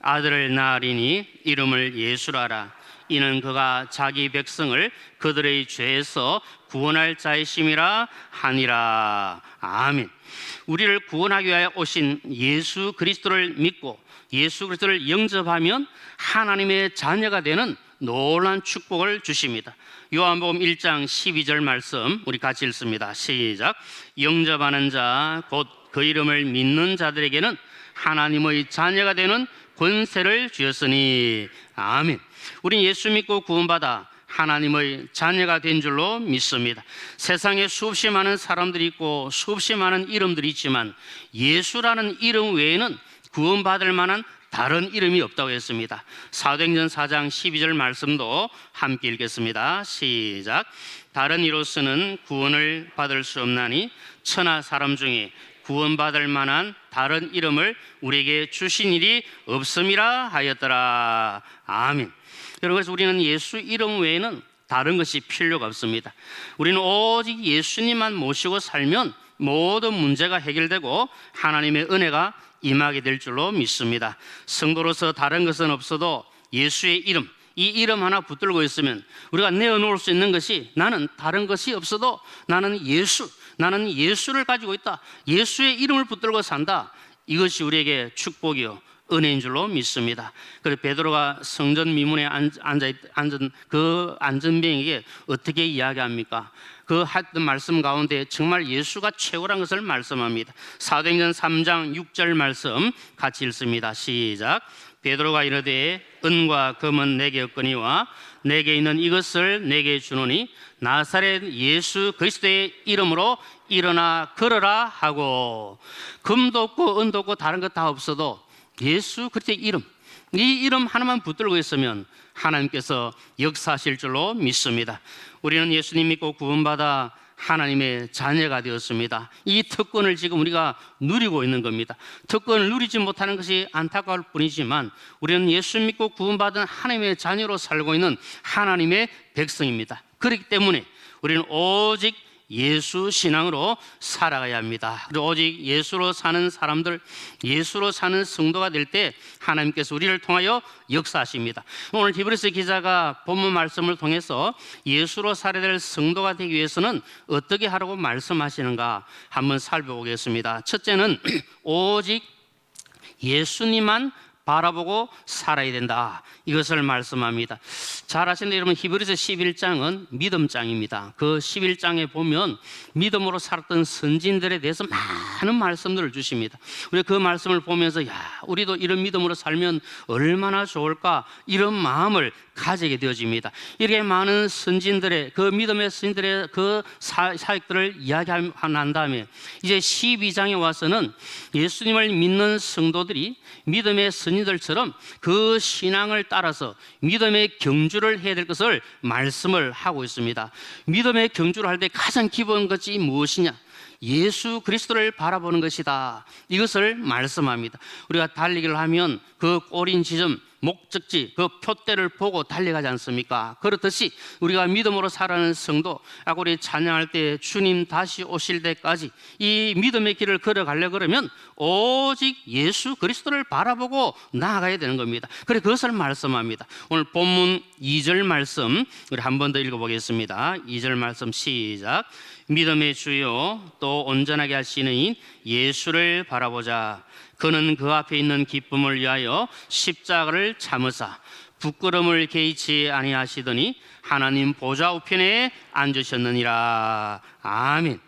[SPEAKER 6] 아들을 낳으리니 이름을 예수로 하라. 이는 그가 자기 백성을 그들의 죄에서 구원할 자이심이라 하니라. 아멘. 우리를 구원하기 위하여 오신 예수 그리스도를 믿고 예수 그리스도를 영접하면 하나님의 자녀가 되는 놀라운 축복을 주십니다. 요한복음 1장 12절 말씀 우리 같이 읽습니다. 시작. 영접하는 자 곧 그 이름을 믿는 자들에게는 하나님의 자녀가 되는 권세를 주셨으니. 아멘. 우린 예수 믿고 구원받아 하나님의 자녀가 된 줄로 믿습니다. 세상에 수없이 많은 사람들이 있고 수없이 많은 이름들이 있지만 예수라는 이름 외에는 구원받을 만한 다른 이름이 없다고 했습니다. 사도행전 4장 12절 말씀도 함께 읽겠습니다. 시작. 다른 이로서는 구원을 받을 수 없나니 천하 사람 중에 구원받을 만한 다른 이름을 우리에게 주신 일이 없음이라 하였더라. 아멘. 여러분, 그래서 우리는 예수 이름 외에는 다른 것이 필요가 없습니다. 우리는 오직 예수님만 모시고 살면 모든 문제가 해결되고 하나님의 은혜가 임하게 될 줄로 믿습니다. 성도로서 다른 것은 없어도 예수의 이름, 이 이름 하나 붙들고 있으면 우리가 내어놓을 수 있는 것이, 나는 다른 것이 없어도 나는 예수를 가지고 있다, 예수의 이름을 붙들고 산다, 이것이 우리에게 축복이요 은혜인 줄로 믿습니다. 그래서 베드로가 성전 미문에 앉은 그 안전병에게 어떻게 이야기합니까? 그 했던 말씀 가운데 정말 예수가 최고란 것을 말씀합니다. 사도행전 3장 6절 말씀 같이 읽습니다. 시작. 베드로가 이르되 은과 금은 내게 없거니와 내게 있는 이것을 내게 주노니 나사렛 예수 그리스도의 이름으로 일어나 걸어라 하고. 금도 없고 은도 없고 다른 것 다 없어도 예수 그리스도의 이름, 이 이름 하나만 붙들고 있으면 하나님께서 역사하실 줄로 믿습니다. 우리는 예수님 믿고 구원받아 하나님의 자녀가 되었습니다. 이 특권을 지금 우리가 누리고 있는 겁니다. 특권을 누리지 못하는 것이 안타까울 뿐이지만 우리는 예수 믿고 구원받은 하나님의 자녀로 살고 있는 하나님의 백성입니다. 그렇기 때문에 우리는 오직 예수 신앙으로 살아가야 합니다. 그리고 오직 예수로 사는 사람들, 예수로 사는 성도가 될 때 하나님께서 우리를 통하여 역사하십니다. 오늘 히브리서 기자가 본문 말씀을 통해서 예수로 살아야 될 성도가 되기 위해서는 어떻게 하라고 말씀하시는가 한번 살펴보겠습니다. 첫째는 오직 예수님만 바라보고 살아야 된다. 이것을 말씀합니다. 잘 아시는데 여러분, 히브리서 11장은 믿음장입니다. 그 11장에 보면 믿음으로 살았던 선진들에 대해서 많은 말씀들을 주십니다. 우리가 그 말씀을 보면서 우리도 이런 믿음으로 살면 얼마나 좋을까, 이런 마음을 가지게 되어집니다. 이렇게 많은 선진들의 그 믿음의 선진들의 그 사역들을 이야기한 다음에 이제 12장에 와서는 예수님을 믿는 성도들이 믿음의 선진들처럼 그 신앙을 따라서 믿음의 경주를 해야 될 것을 말씀을 하고 있습니다. 믿음의 경주를 할 때 가장 기본 것이 무엇이냐? 예수 그리스도를 바라보는 것이다. 이것을 말씀합니다. 우리가 달리기를 하면 그 꼬린 지점, 목적지, 그 표대를 보고 달려가지 않습니까? 그렇듯이 우리가 믿음으로 살아가는 성도, 아까 우리 찬양할 때 주님 다시 오실 때까지 이 믿음의 길을 걸어가려고 그러면 오직 예수 그리스도를 바라보고 나아가야 되는 겁니다. 그래서 그것을 말씀합니다. 오늘 본문 2절 말씀 우리 한 번 더 읽어보겠습니다. 2절 말씀 시작. 믿음의 주요 또 온전하게 하시는 이 예수를 바라보자. 그는 그 앞에 있는 기쁨을 위하여 십자가를 참으사 부끄러움을 개의치 아니하시더니 하나님 보좌 우편에 앉으셨느니라. 아멘.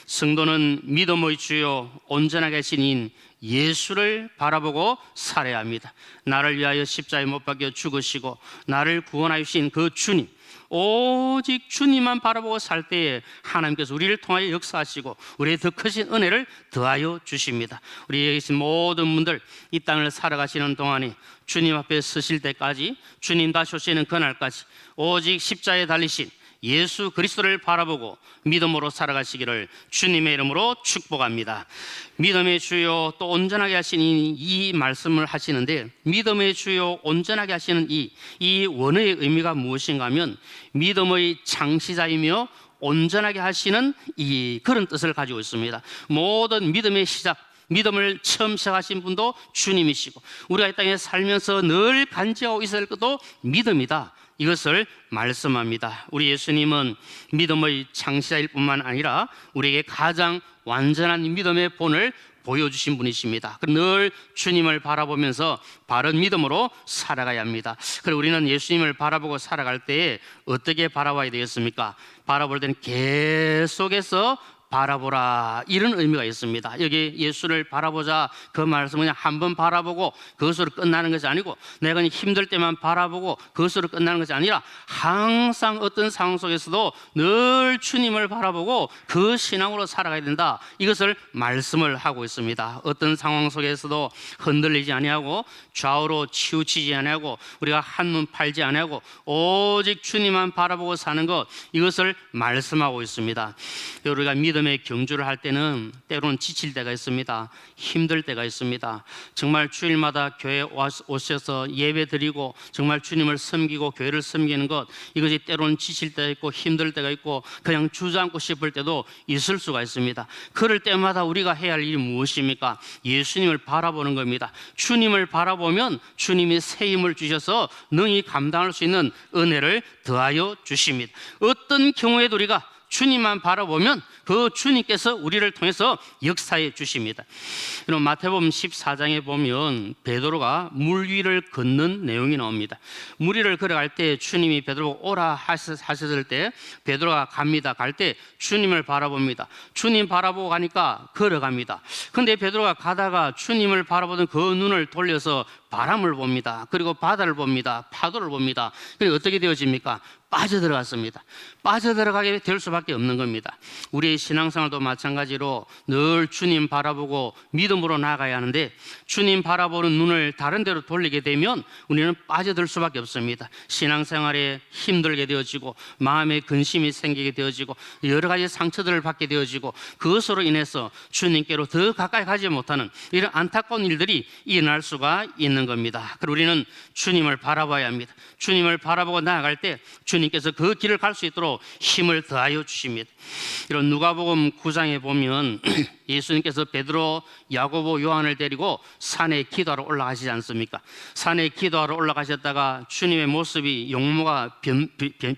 [SPEAKER 6] 성도는 믿음의 주요 온전하게 하신 인 예수를 바라보고 살아야 합니다. 나를 위하여 십자가에 못 박혀 죽으시고 나를 구원하여 주신 그 주님, 오직 주님만 바라보고 살 때에 하나님께서 우리를 통하여 역사하시고 우리의 더 크신 은혜를 더하여 주십니다. 우리에 계신 모든 분들 이 땅을 살아가시는 동안에 주님 앞에 서실 때까지, 주님 다시 오시는 그날까지 오직 십자가에 달리신 예수 그리스도를 바라보고 믿음으로 살아가시기를 주님의 이름으로 축복합니다. 믿음의 주요 또 온전하게 하시는 이 말씀을 하시는데, 믿음의 주요 온전하게 하시는 이 원어의 의미가 무엇인가 하면 믿음의 창시자이며 온전하게 하시는 이 그런 뜻을 가지고 있습니다. 모든 믿음의 시작, 믿음을 처음 시작하신 분도 주님이시고 우리가 이 땅에 살면서 늘 간직하고 있을 것도 믿음이다. 이것을 말씀합니다. 우리 예수님은 믿음의 창시자일 뿐만 아니라 우리에게 가장 완전한 믿음의 본을 보여주신 분이십니다. 늘 주님을 바라보면서 바른 믿음으로 살아가야 합니다. 그리고 우리는 예수님을 바라보고 살아갈 때에 어떻게 바라봐야 되겠습니까? 바라볼 때는 계속해서 바라보라, 이런 의미가 있습니다. 여기 예수를 바라보자, 그 말씀은 그냥 한 번 바라보고 그것으로 끝나는 것이 아니고, 내가 그냥 힘들 때만 바라보고 그것으로 끝나는 것이 아니라 항상 어떤 상황 속에서도 늘 주님을 바라보고 그 신앙으로 살아가야 된다. 이것을 말씀을 하고 있습니다. 어떤 상황 속에서도 흔들리지 아니하고 좌우로 치우치지 아니하고 우리가 한눈 팔지 아니하고 오직 주님만 바라보고 사는 것, 이것을 말씀하고 있습니다. 우리가 믿음의 경주를 할 때는 때로는 지칠 때가 있습니다. 힘들 때가 있습니다. 정말 주일마다 교회에 오셔서 예배 드리고 정말 주님을 섬기고 교회를 섬기는 것, 이것이 때로는 지칠 때가 있고 힘들 때가 있고 그냥 주저앉고 싶을 때도 있을 수가 있습니다. 그럴 때마다 우리가 해야 할 일이 무엇입니까? 예수님을 바라보는 겁니다. 주님을 바라보면 주님이 새 힘을 주셔서 능히 감당할 수 있는 은혜를 더하여 주십니다. 어떤 경우에도 우리가 주님만 바라보면 그 주님께서 우리를 통해서 역사해 주십니다. 여러분, 마태복음 14장에 보면 베드로가 물 위를 걷는 내용이 나옵니다. 물 위를 걸어갈 때 주님이 베드로 오라 하셨을 때 베드로가 갑니다. 갈 때 주님을 바라봅니다. 주님 바라보고 가니까 걸어갑니다. 그런데 베드로가 가다가 주님을 바라보던 그 눈을 돌려서 바람을 봅니다. 그리고 바다를 봅니다. 파도를 봅니다. 그리고 어떻게 되어집니까? 빠져들어갔습니다. 빠져들어가게 될 수밖에 없는 겁니다. 우리의 신앙생활도 마찬가지로 늘 주님 바라보고 믿음으로 나아가야 하는데, 주님 바라보는 눈을 다른 데로 돌리게 되면 우리는 빠져들 수밖에 없습니다. 신앙생활에 힘들게 되어지고 마음에 근심이 생기게 되어지고 여러 가지 상처들을 받게 되어지고 그것으로 인해서 주님께로 더 가까이 가지 못하는 이런 안타까운 일들이 일어날 수가 있는 겁니다. 그리고 우리는 주님을 바라봐야 합니다. 주님을 바라보고 나아갈 때 주님께서 그 길을 갈 수 있도록 힘을 더하여 주십니다. 이런 누가복음 9장에 보면 예수님께서 베드로, 야고보, 요한을 데리고 산에 기도하러 올라가시지 않습니까? 산에 기도하러 올라가셨다가 주님의 모습이 용모가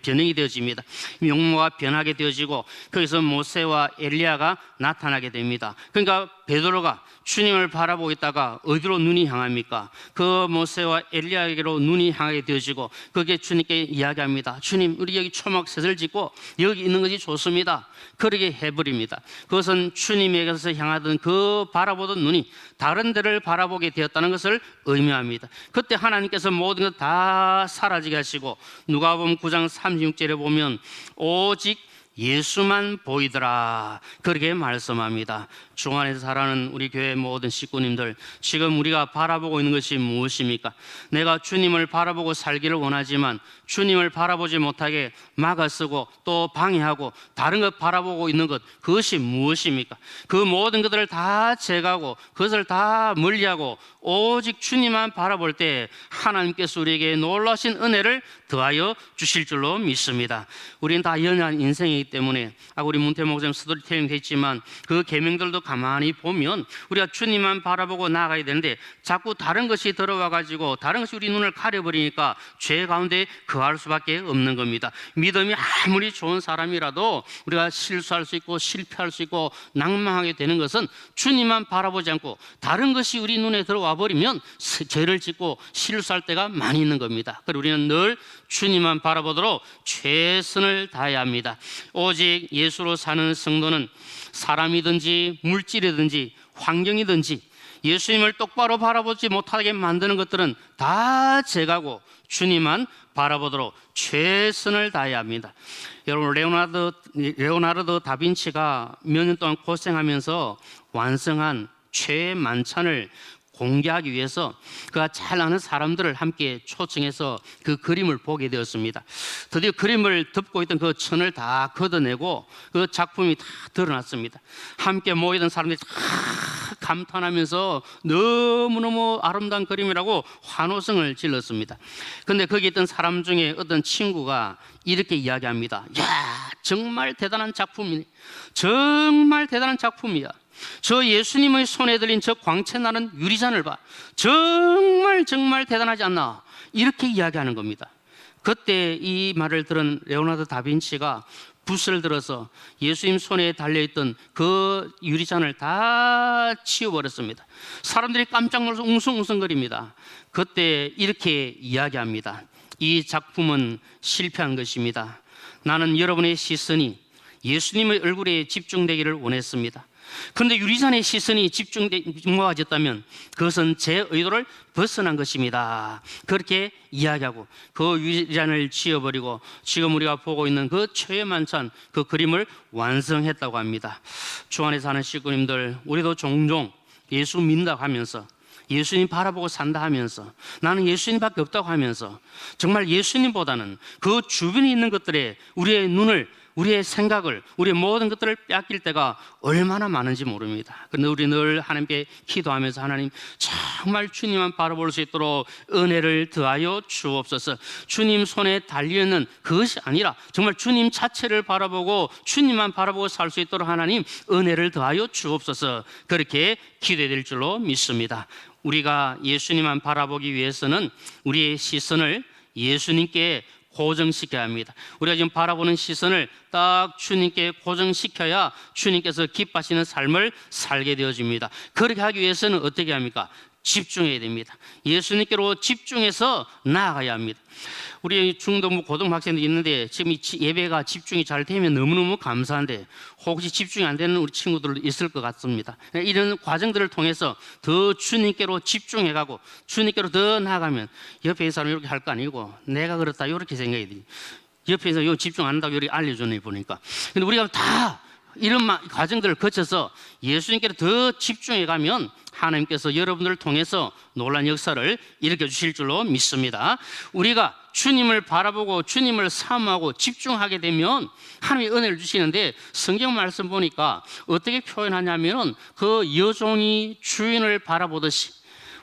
[SPEAKER 6] 변형이 되어집니다. 용모가 변하게 되어지고 거기서 모세와 엘리야가 나타나게 됩니다. 그러니까 베드로가 주님을 바라보고 있다가 어디로 눈이 향합니까? 그 모세와 엘리야에게로 눈이 향하게 되어지고 그게 주님께 이야기합니다. 주님, 우리 여기 초막셋을 짓고 여기 있는 것이 좋습니다. 그렇게 해버립니다. 그것은 주님에게서 향하던 그 바라보던 눈이 다른 데를 바라보게 되었다는 것을 의미합니다. 그때 하나님께서 모든 것 다 사라지게 하시고 누가복음 9장 36절에 보면 오직 예수만 보이더라, 그렇게 말씀합니다. 중안에서 살아가는 우리 교회 모든 식구님들, 지금 우리가 바라보고 있는 것이 무엇입니까? 내가 주님을 바라보고 살기를 원하지만 주님을 바라보지 못하게 막아쓰고 또 방해하고 다른 것 바라보고 있는 것, 그것이 무엇입니까? 그 모든 것들을 다 제거하고 그것을 다 멀리하고 오직 주님만 바라볼 때 하나님께서 우리에게 놀라신 은혜를 더하여 주실 줄로 믿습니다. 우리는 다 연약한 인생이기 때문에 우리 문태 목사님 스토리텔링 했지만 그 계명들도 가만히 보면 우리가 주님만 바라보고 나아가야 되는데 자꾸 다른 것이 들어와 가지고 다른 것이 우리 눈을 가려버리니까 죄 가운데 거할 수밖에 없는 겁니다. 믿음이 아무리 좋은 사람이라도 우리가 실수할 수 있고 실패할 수 있고 낭망하게 되는 것은 주님만 바라보지 않고 다른 것이 우리 눈에 들어와 버리면 죄를 짓고 실수할 때가 많이 있는 겁니다. 그리고 우리는 늘 주님만 바라보도록 최선을 다해야 합니다. 오직 예수로 사는 성도는 사람이든지 물질이든지 환경이든지 예수님을 똑바로 바라보지 못하게 만드는 것들은 다 제거하고 주님만 바라보도록 최선을 다해야 합니다. 여러분, 레오나르도 다빈치가 몇 년 동안 고생하면서 완성한 최애 만찬을 공개하기 위해서 그가 잘 아는 사람들을 함께 초청해서 그 그림을 보게 되었습니다. 드디어 그림을 덮고 있던 그 천을 다 걷어내고 그 작품이 다 드러났습니다. 함께 모이던 사람들이 다 감탄하면서 너무너무 아름다운 그림이라고 환호성을 질렀습니다. 그런데 거기 있던 사람 중에 어떤 친구가 이렇게 이야기합니다. 야, 정말 대단한 작품이네. 정말 대단한 작품이야. 저 예수님의 손에 들린 저 광채 나는 유리잔을 봐. 정말 대단하지 않나? 이렇게 이야기하는 겁니다. 그때 이 말을 들은 레오나르도 다빈치가 붓을 들어서 예수님 손에 달려있던 그 유리잔을 다 치워버렸습니다. 사람들이 깜짝 놀라서 웅성웅성거립니다. 그때 이렇게 이야기합니다. 이 작품은 실패한 것입니다. 나는 여러분의 시선이 예수님의 얼굴에 집중되기를 원했습니다. 그런데 유리잔의 시선이 모아졌다면 그것은 제 의도를 벗어난 것입니다. 그렇게 이야기하고 그 유리잔을 지워버리고 지금 우리가 보고 있는 그 최애 만찬 그 그림을 완성했다고 합니다. 주 안에 사는 식구님들, 우리도 종종 예수 믿는다고 하면서 예수님 바라보고 산다 하면서 나는 예수님밖에 없다고 하면서 정말 예수님보다는 그 주변에 있는 것들에 우리의 눈을, 우리의 생각을, 우리의 모든 것들을 뺏길 때가 얼마나 많은지 모릅니다. 그런데 우리 늘 하나님께 기도하면서 하나님, 정말 주님만 바라볼 수 있도록 은혜를 더하여 주옵소서. 주님 손에 달려있는 그것이 아니라 정말 주님 자체를 바라보고 주님만 바라보고 살 수 있도록 하나님 은혜를 더하여 주옵소서. 그렇게 기도될 줄로 믿습니다. 우리가 예수님만 바라보기 위해서는 우리의 시선을 예수님께 고정시켜야 합니다. 우리가 지금 바라보는 시선을 딱 주님께 고정시켜야 주님께서 기뻐하시는 삶을 살게 되어집니다. 그렇게 하기 위해서는 어떻게 합니까? 집중해야 됩니다. 예수님께로 집중해서 나아가야 합니다. 우리 중등부 고등학생들이 있는데 지금 이 예배가 집중이 잘 되면 너무너무 감사한데 혹시 집중이 안 되는 우리 친구들도 있을 것 같습니다. 이런 과정들을 통해서 더 주님께로 집중해가고 주님께로 더 나아가면 옆에 있는 사람이 이렇게 할 거 아니고 내가 그렇다 이렇게 생각이 들어요. 옆에서 요 집중 안 한다고 이렇게 알려주네 보니까. 근데 우리가 다 이런 과정들을 거쳐서 예수님께로 더 집중해 가면 하나님께서 여러분들을 통해서 놀라운 역사를 일으켜 주실 줄로 믿습니다. 우리가 주님을 바라보고 주님을 사모하고 집중하게 되면 하나님의 은혜를 주시는데 성경 말씀 보니까 어떻게 표현하냐면 그 여종이 주인을 바라보듯이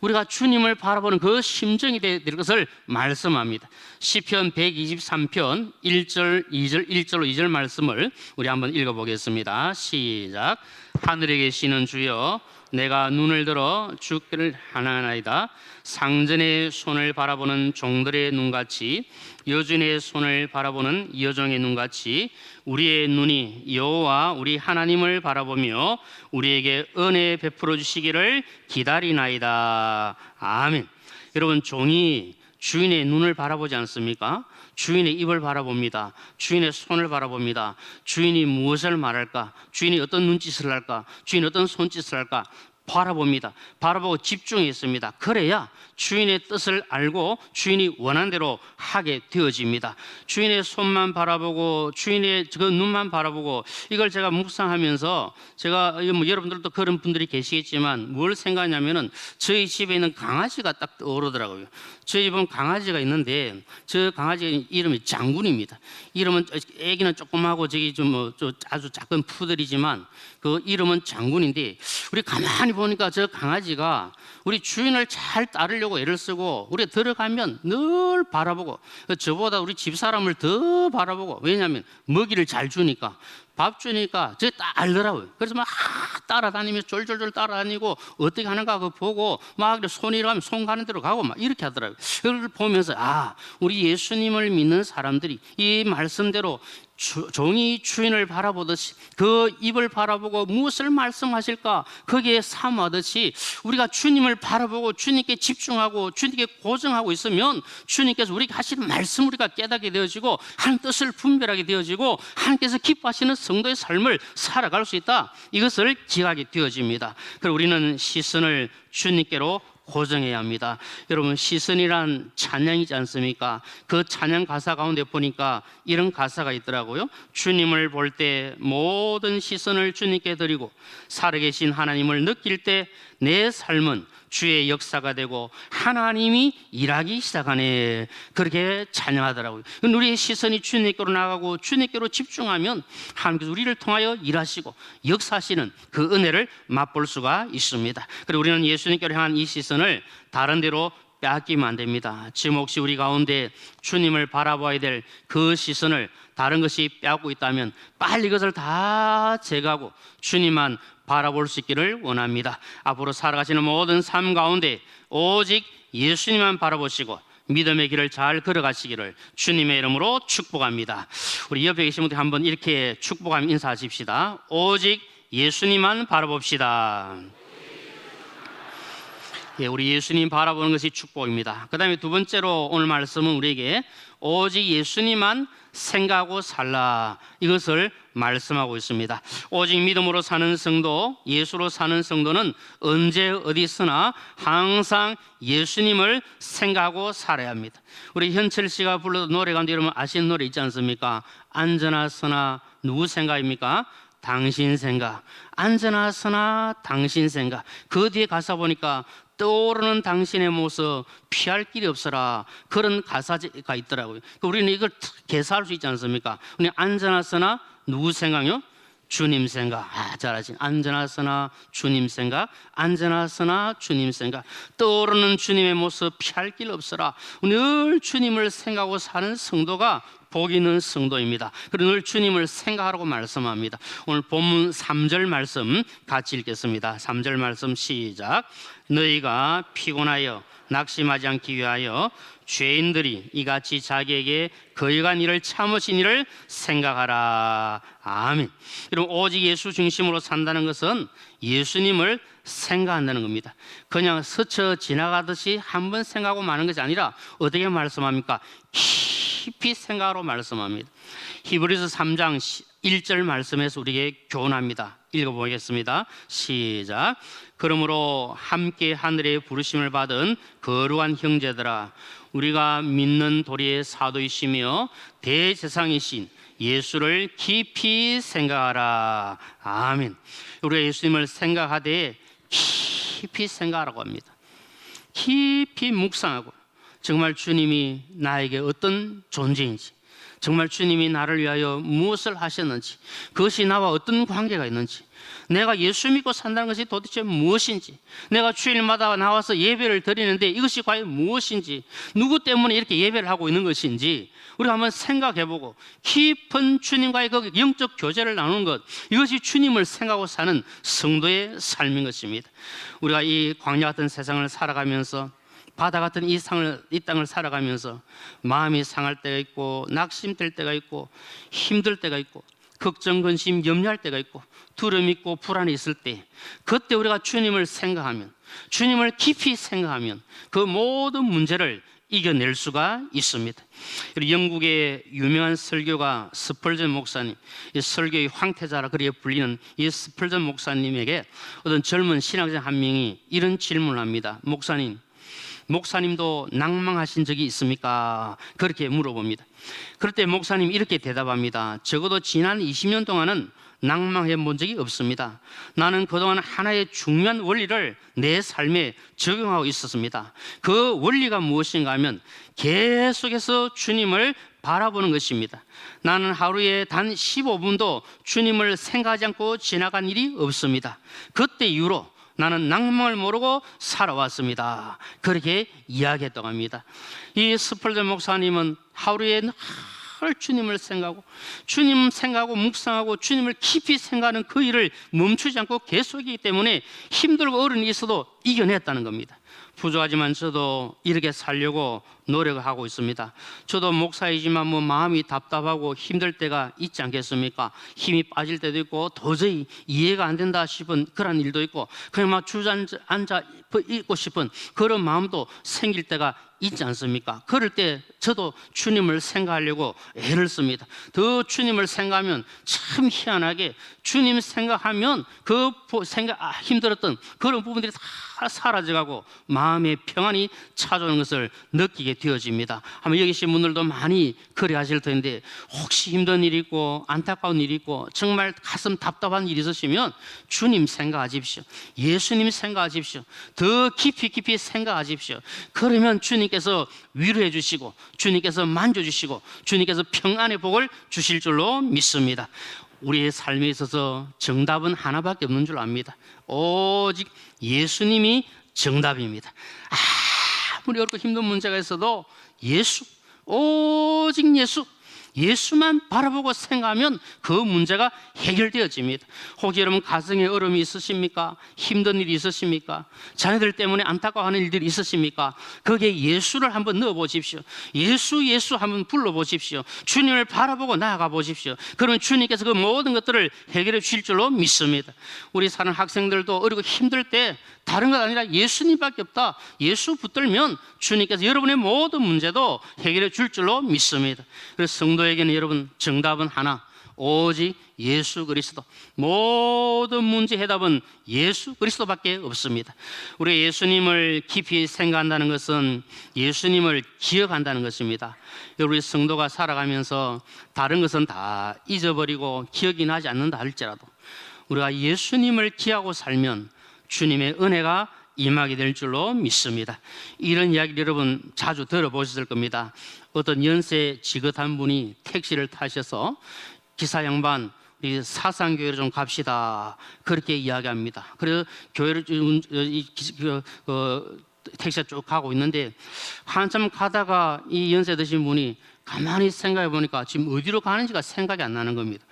[SPEAKER 6] 우리가 주님을 바라보는 그 심정이 될 것을 말씀합니다. 시편 123편 1절 2절 1절로 2절 말씀을 우리 한번 읽어보겠습니다. 시작. 하늘에 계시는 주여 내가 눈을 들어 주께를 하나나이다. 상전의 손을 바라보는 종들의 눈같이 여종의 손을 바라보는 여종의 눈같이 우리의 눈이 여호와 우리 하나님을 바라보며 우리에게 은혜 베풀어 주시기를 기다리나이다. 아멘. 여러분, 종이 주인의 눈을 바라보지 않습니까? 주인의 입을 바라봅니다. 주인의 손을 바라봅니다. 주인이 무엇을 말할까? 주인이 어떤 눈짓을 할까? 주인이 어떤 손짓을 할까? 바라봅니다. 바라보고 집중했습니다. 그래야 주인의 뜻을 알고 주인이 원하는 대로 하게 되어집니다. 주인의 손만 바라보고 주인의 그 눈만 바라보고 이걸 제가 묵상하면서 제가 여러분들도 그런 분들이 계시겠지만 뭘 생각하냐면은 저희 집에 있는 강아지가 딱 떠오르더라고요. 저희 집은 강아지가 있는데 저 강아지 이름이 장군입니다. 이름은 애기는 조그마하고 저기 좀 아주 작은 푸들이지만 그 이름은 장군인데 우리 가만히 보니까 저 강아지가 우리 주인을 잘 따르려고 애를 쓰고 우리가 들어가면 늘 바라보고 저보다 우리 집사람을 더 바라보고 왜냐하면 먹이를 잘 주니까 밥 주니까 저 딱 알더라고요. 그래서 막 따라다니면서 쫄쫄쫄 따라다니고 어떻게 하는가 그거 보고 막 손이 가면 손 가는 대로 가고 막 이렇게 하더라고요. 그걸 보면서 우리 예수님을 믿는 사람들이 이 말씀대로 종이 주인을 바라보듯이 그 입을 바라보고 무엇을 말씀하실까 거기에 사모하듯이 우리가 주님을 바라보고 주님께 집중하고 주님께 고정하고 있으면 주님께서 우리가 하시는 말씀 우리가 깨닫게 되어지고 하나님 뜻을 분별하게 되어지고 하나님께서 기뻐하시는 성도의 삶을 살아갈 수 있다. 이것을 기억하게 되어집니다. 그리고 우리는 시선을 주님께로 고정해야 합니다. 여러분, 시선이란 찬양이지 않습니까? 그 찬양 가사 가운데 보니까 이런 가사가 있더라고요. 주님을 볼 때 모든 시선을 주님께 드리고 살아계신 하나님을 느낄 때 내 삶은 주의 역사가 되고 하나님이 일하기 시작하네. 그렇게 찬양하더라고요. 우리의 시선이 주님께로 나가고 주님께로 집중하면 하나님께서 우리를 통하여 일하시고 역사하시는 그 은혜를 맛볼 수가 있습니다. 그리고 우리는 예수님께로 향한 이 시선을 다른 데로 빼앗기면 안 됩니다. 지금 혹시 우리 가운데 주님을 바라봐야 될 그 시선을 다른 것이 빼앗고 있다면 빨리 그것을 다 제거하고 주님만 바라볼 수 있기를 원합니다. 앞으로 살아가시는 모든 삶 가운데 오직 예수님만 바라보시고 믿음의 길을 잘 걸어가시기를 주님의 이름으로 축복합니다. 우리 옆에 계신 분들 한번 이렇게 축복하며 인사하십시다. 오직 예수님만 바라봅시다. 우리 예수님 바라보는 것이 축복입니다. 그 다음에 두 번째로 오늘 말씀은 우리에게 오직 예수님만 생각하고 살라, 이것을 말씀하고 있습니다. 오직 믿음으로 사는 성도, 예수로 사는 성도는 언제 어디서나 항상 예수님을 생각하고 살아야 합니다. 우리 현철 씨가 불러도 노래 가운데 여러분 아시는 노래 있지 않습니까? 앉으나 서나 누구 생각입니까? 당신 생각. 앉으나 서나 당신 생각. 그 뒤에 가사 보니까 떠오르는 당신의 모습 피할 길이 없어라, 그런 가사가 있더라고요. 우리는 이걸 개사할 수 있지 않습니까? 우리 앉으나 서나 누구 생각요? 주님 생각. 잘하지. 앉으나 서나 주님 생각, 앉으나 서나 주님 생각. 떠오르는 주님의 모습 피할 길 없어라. 늘 주님을 생각하고 사는 성도가 복 있는 성도입니다. 그리고 늘 주님을 생각하라고 말씀합니다. 오늘 본문 3절 말씀 같이 읽겠습니다. 3절 말씀 시작. 너희가 피곤하여 낙심하지 않기 위하여 죄인들이 이같이 자기에게 거역한 일을 참으신 일을 생각하라. 아멘. 여러분, 오직 예수 중심으로 산다는 것은 예수님을 생각한다는 겁니다. 그냥 스쳐 지나가듯이 한번 생각하고 마는 것이 아니라 어떻게 말씀합니까? 깊이 생각하러 말씀합니다. 히브리서 3장 1절 말씀에서 우리에게 교훈합니다. 읽어보겠습니다. 시작. 그러므로 함께 하늘의 부르심을 받은 거룩한 형제들아, 우리가 믿는 도리의 사도이시며 대제사장이신 예수를 깊이 생각하라. 아멘. 우리가 예수님을 생각하되 깊이 생각하라고 합니다. 깊이 묵상하고 정말 주님이 나에게 어떤 존재인지, 정말 주님이 나를 위하여 무엇을 하셨는지, 그것이 나와 어떤 관계가 있는지, 내가 예수 믿고 산다는 것이 도대체 무엇인지, 내가 주일마다 나와서 예배를 드리는데 이것이 과연 무엇인지, 누구 때문에 이렇게 예배를 하고 있는 것인지 우리가 한번 생각해보고 깊은 주님과의 그 영적 교제를 나누는 것, 이것이 주님을 생각하고 사는 성도의 삶인 것입니다. 우리가 이 광야 같은 세상을 살아가면서, 바다 같은 이 땅을 살아가면서 마음이 상할 때가 있고, 낙심될 때가 있고, 힘들 때가 있고, 걱정, 근심, 염려할 때가 있고, 두려움 있고 불안이 있을 때, 그때 우리가 주님을 생각하면, 주님을 깊이 생각하면 그 모든 문제를 이겨낼 수가 있습니다. 영국의 유명한 설교가 스펄전 목사님, 이 설교의 황태자라 그렇게 불리는 이 스펄전 목사님에게 어떤 젊은 신학자 한 명이 이런 질문을 합니다. 목사님도 낭망하신 적이 있습니까? 그렇게 물어봅니다. 그럴 때 목사님이 이렇게 대답합니다. 적어도 지난 20년 동안은 낭망해 본 적이 없습니다. 나는 그동안 하나의 중요한 원리를 내 삶에 적용하고 있었습니다. 그 원리가 무엇인가 하면 계속해서 주님을 바라보는 것입니다. 나는 하루에 단 15분도 주님을 생각하지 않고 지나간 일이 없습니다. 그때 이후로 나는 낭망을 모르고 살아왔습니다. 그렇게 이야기했다고 합니다. 이 스펄전 목사님은 하루에 늘 주님을 생각하고 묵상하고 주님을 깊이 생각하는 그 일을 멈추지 않고 계속이기 때문에 힘들고 어려운 일이 있어도 이겨냈다는 겁니다. 부족하지만 저도 이렇게 살려고 노력을 하고 있습니다. 저도 목사이지만 마음이 답답하고 힘들 때가 있지 않겠습니까? 힘이 빠질 때도 있고 도저히 이해가 안 된다 싶은 그런 일도 있고 그냥 막 주저앉아 있고 싶은 그런 마음도 생길 때가 있지 않습니까? 그럴 때 저도 주님을 생각하려고 애를 씁니다. 더 주님을 생각하면 참 희한하게 주님 생각하면 그 힘들었던 그런 부분들이 다 사라져가고 마음의 평안이 찾아오는 것을 느끼게 되어집니다. 아마 여기 계신 분들도 많이 그래 하실 텐데 혹시 힘든 일이 있고 안타까운 일이 있고 정말 가슴 답답한 일이 있으시면 주님 생각하십시오. 예수님 생각하십시오. 더 깊이 생각하십시오. 그러면 주님께서 위로해 주시고 주님께서 만져주시고 주님께서 평안의 복을 주실 줄로 믿습니다. 우리의 삶에 있어서 정답은 하나밖에 없는 줄 압니다. 오직 예수님이 정답입니다. 아무리 어렵고 힘든 문제가 있어도 오직 예수만 바라보고 생각하면 그 문제가 해결되어집니다. 혹시 여러분 가정에 어려움이 있으십니까? 힘든 일이 있으십니까? 자녀들 때문에 안타까워하는 일들이 있으십니까? 거기에 예수를 한번 넣어보십시오. 예수 한번 불러보십시오. 주님을 바라보고 나아가 보십시오. 그러면 주님께서 그 모든 것들을 해결해 주실 줄로 믿습니다. 우리 사는 학생들도 어렵고 힘들 때 다른 것 아니라 예수님밖에 없다. 예수 붙들면 주님께서 여러분의 모든 문제도 해결해 줄 줄로 믿습니다. 그래서 성도에게는 여러분 정답은 하나, 오직 예수 그리스도. 모든 문제 해답은 예수 그리스도밖에 없습니다. 우리 예수님을 깊이 생각한다는 것은 예수님을 기억한다는 것입니다. 우리 성도가 살아가면서 다른 것은 다 잊어버리고 기억이 나지 않는다 할지라도 우리가 예수님을 기하고 살면 주님의 은혜가 임하게 될 줄로 믿습니다. 이런 이야기를 여러분 자주 들어보셨을 겁니다. 어떤 연세 지긋한 분이 택시를 타셔서 기사 양반 우리 사상교회로 좀 갑시다 그렇게 이야기합니다. 그래서 교회를 택시가 쭉 가고 있는데 한참 가다가 이 연세 드신 분이 가만히 생각해 보니까 지금 어디로 가는지가 생각이 안 나는 겁니다.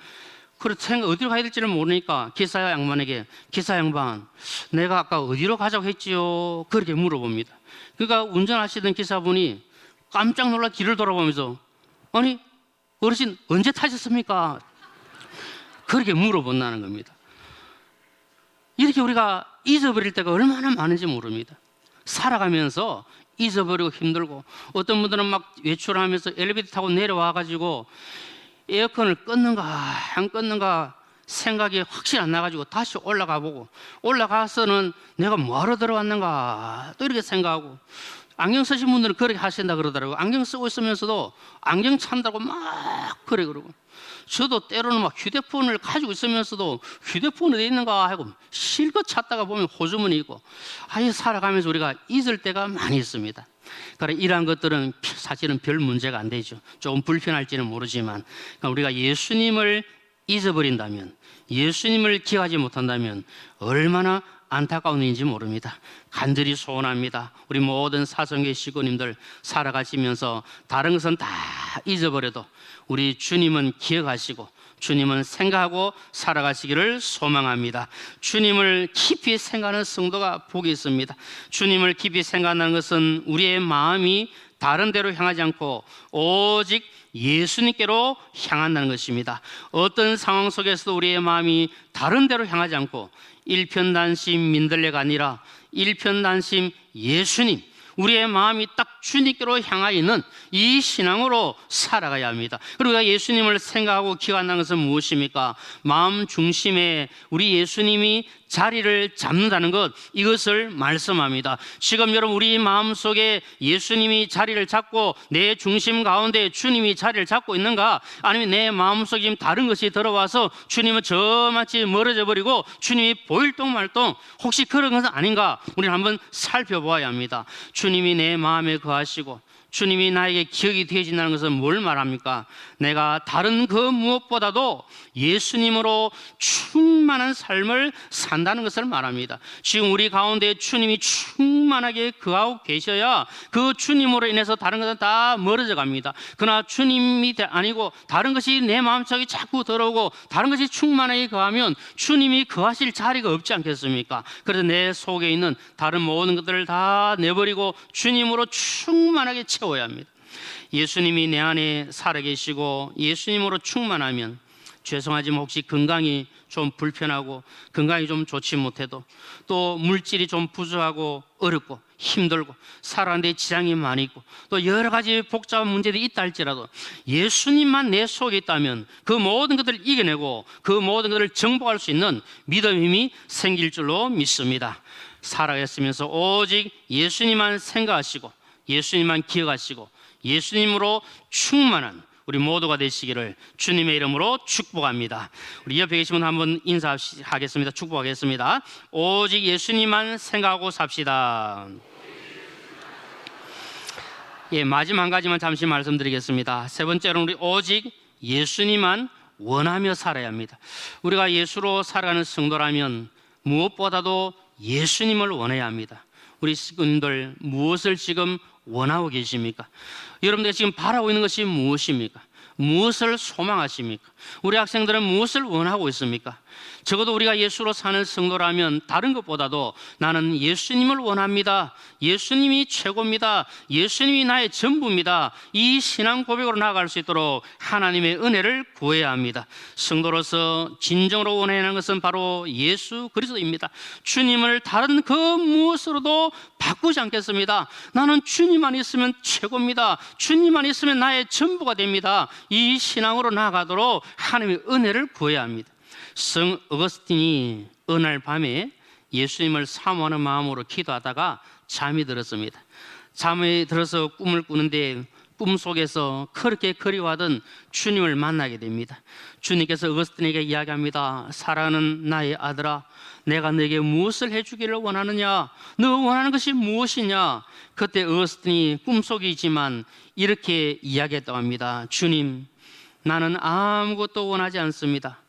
[SPEAKER 6] 그래서 어디로 가야 될지를 모르니까 기사 양반에게 기사 양반 내가 아까 어디로 가자고 했지요? 그렇게 물어봅니다. 그러니까 운전하시던 기사분이 깜짝 놀라 뒤를 돌아보면서 아니 어르신 언제 타셨습니까? 그렇게 물어본다는 겁니다. 이렇게 우리가 잊어버릴 때가 얼마나 많은지 모릅니다. 살아가면서 잊어버리고 힘들고 어떤 분들은 막 외출하면서 엘리베이터 타고 내려와가지고 에어컨을 껐는가 안 껐는가 생각이 확실히 안 나가지고 다시 올라가 보고 올라가서는 내가 뭐하러 들어왔는가 또 이렇게 생각하고 안경 쓰신 분들은 그렇게 하신다 그러더라고요. 안경 쓰고 있으면서도 안경 찬다고 막 그러고 저도 때로는 막 휴대폰을 가지고 있으면서도 휴대폰이 어디 있는가 하고 실컷 찾다가 보면 호주머니 있고 아예 살아가면서 우리가 잊을 때가 많이 있습니다. 그러니까 이러한 것들은 사실은 별 문제가 안 되죠. 조금 불편할지는 모르지만 그러니까 우리가 예수님을 잊어버린다면 예수님을 기억하지 못한다면 얼마나 안타까운 일인지 모릅니다. 간절히 소원합니다. 우리 모든 사성계 식구님들 살아가시면서 다른 것은 다 잊어버려도 우리 주님은 기억하시고 주님은 생각하고 살아가시기를 소망합니다. 주님을 깊이 생각하는 성도가 복이 있습니다. 주님을 깊이 생각하는 것은 우리의 마음이 다른 데로 향하지 않고 오직 예수님께로 향한다는 것입니다. 어떤 상황 속에서도 우리의 마음이 다른 데로 향하지 않고 일편단심 민들레가 아니라 일편단심 예수님, 우리의 마음이 딱 주님께로 향하여 있는 이 신앙으로 살아가야 합니다. 그리고 우리가 예수님을 생각하고 기억한다는 것은 무엇입니까? 마음 중심에 우리 예수님이 자리를 잡는다는 것, 이것을 말씀합니다. 지금 여러분 우리 마음속에 예수님이 자리를 잡고 내 중심 가운데 주님이 자리를 잡고 있는가? 아니면 내 마음속에 지금 다른 것이 들어와서 주님은 저마치 멀어져 버리고 주님이 보일 동 말동 혹시 그런 것은 아닌가? 우리는 한번 살펴보아야 합니다. 주님이 내 마음에 거하시고 주님이 나에게 기억이 되어진다는 것은 뭘 말합니까? 내가 다른 그 무엇보다도 예수님으로 충만한 삶을 산다는 것을 말합니다. 지금 우리 가운데 주님이 충만하게 거하고 계셔야 그 주님으로 인해서 다른 것은 다 멀어져 갑니다. 그러나 주님이 아니고 다른 것이 내 마음속에 자꾸 들어오고 다른 것이 충만하게 거하면 주님이 거하실 자리가 없지 않겠습니까? 그래서 내 속에 있는 다른 모든 것들을 다 내버리고 주님으로 충만하게 채워야 합니다. 예수님이 내 안에 살아계시고 예수님으로 충만하면 죄송하지만 혹시 건강이 좀 불편하고 건강이 좀 좋지 못해도 또 물질이 좀 부족하고 어렵고 힘들고 살아가는데 지장이 많이 있고 또 여러 가지 복잡한 문제들이 있다 할지라도 예수님만 내 속에 있다면 그 모든 것들을 이겨내고 그 모든 것을 정복할 수 있는 믿음의 힘이 생길 줄로 믿습니다. 살아가시면서 오직 예수님만 생각하시고 예수님만 기억하시고 예수님으로 충만한 우리 모두가 되시기를 주님의 이름으로 축복합니다. 우리 옆에 계신 분 한번 인사하겠습니다. 축복하겠습니다. 오직 예수님만 생각하고 삽시다. 예, 마지막 한 가지만 잠시 말씀드리겠습니다. 세 번째로는 우리 오직 예수님만 원하며 살아야 합니다. 우리가 예수로 살아가는 성도라면 무엇보다도 예수님을 원해야 합니다. 우리 식구님들 무엇을 지금 원하고 계십니까? 여러분들이 지금 바라고 있는 것이 무엇입니까? 무엇을 소망하십니까? 우리 학생들은 무엇을 원하고 있습니까? 적어도 우리가 예수로 사는 성도라면 다른 것보다도 나는 예수님을 원합니다. 예수님이 최고입니다. 예수님이 나의 전부입니다. 이 신앙 고백으로 나아갈 수 있도록 하나님의 은혜를 구해야 합니다. 성도로서 진정으로 원해야 하는 것은 바로 예수 그리스도입니다. 주님을 다른 그 무엇으로도 바꾸지 않겠습니다. 나는 주님만 있으면 최고입니다. 주님만 있으면 나의 전부가 됩니다. 이 신앙으로 나아가도록 하나님의 은혜를 구해야 합니다. 성 어거스틴이 어느 날 밤에 예수님을 사모하는 마음으로 기도하다가 잠이 들었습니다. 잠이 들어서 꿈을 꾸는데 꿈속에서 그렇게 그리워하던 주님을 만나게 됩니다. 주님께서 어거스틴에게 이야기합니다. 사랑하는 나의 아들아, 내가 너에게 무엇을 해주기를 원하느냐? 너가 원하는 것이 무엇이냐? 그때 어거스틴이 꿈속이지만 이렇게 이야기했다고 합니다. 주님, 나는 아무것도 원하지 않습니다.